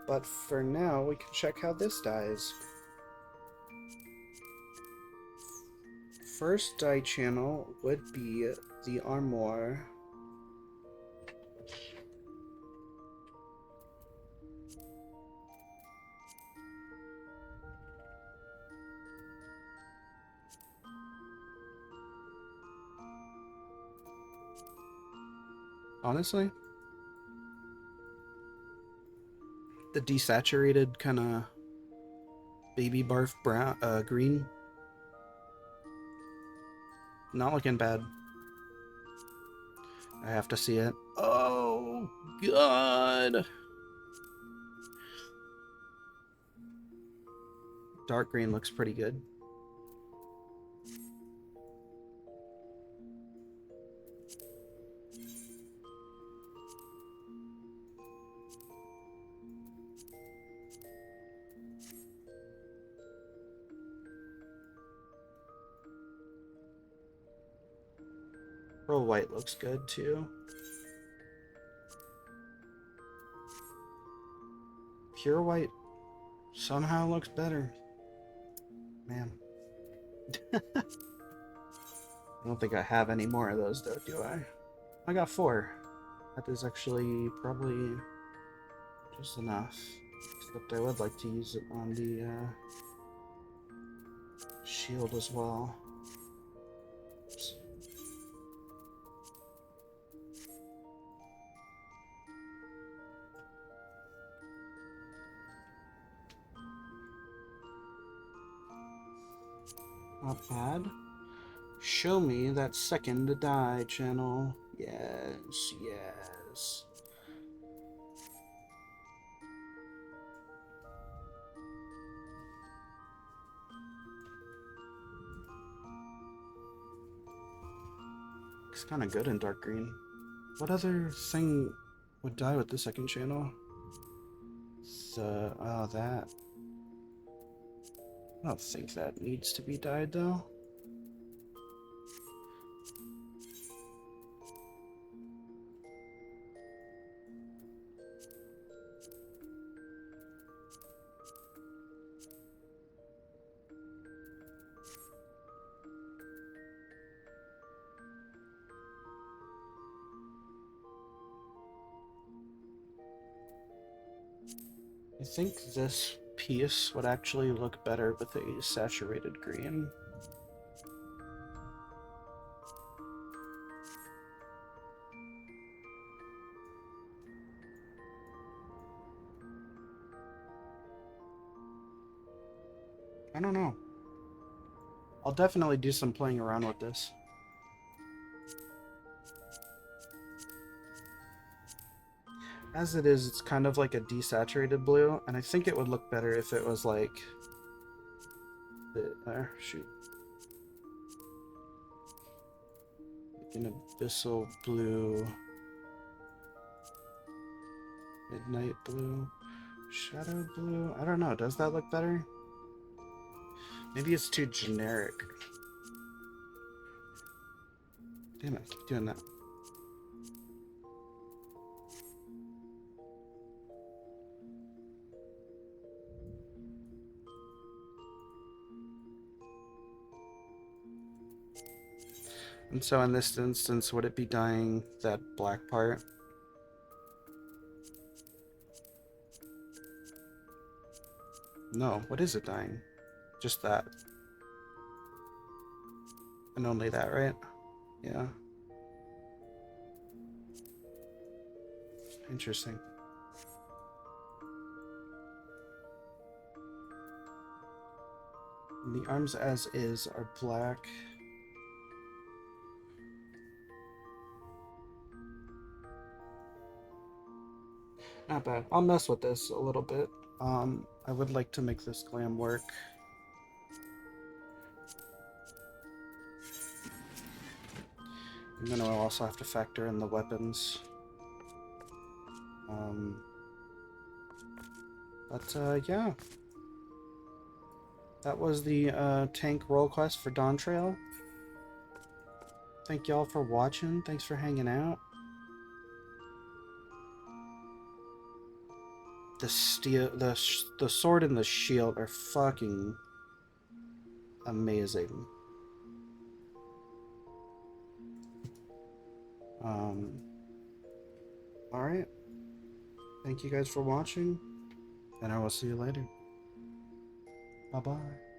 But for now, we can check how this dies. First die channel would be the armor. Honestly, the desaturated kind of baby barf brown, green, not looking bad. I have to see it. Oh God! Dark green looks pretty good. Pearl white looks good too. Pure white somehow looks better. Man. I don't think I have any more of those though, do I? I got 4. That is actually probably just enough. Except I would like to use it on the shield as well. Oops. Not bad. Show me that second die channel. Yes, yes. Looks kind of good in dark green. What other thing would die with the second channel? Oh, that. I don't think that needs to be dyed though. I think this piece would actually look better with a saturated green. I don't know. I'll definitely do some playing around with this. As it is, it's kind of like a desaturated blue, and I think it would look better if it was like... shoot. Like an abyssal blue... Midnight blue... Shadow blue? I don't know, does that look better? Maybe it's too generic. Damn it, I keep doing that. And so in this instance, would it be dyeing that black part? No, what is it dyeing? Just that. And only that, right? Yeah. Interesting. And the arms as is are black. Not bad. I'll mess with this a little bit. I would like to make this glam work. And then I'll also have to factor in the weapons. Yeah. That was the tank role quest for Dawntrail. Thank y'all for watching. Thanks for hanging out. The steel, the sword and the shield are fucking amazing. Alright. Thank you guys for watching, and I will see you later. Bye-bye.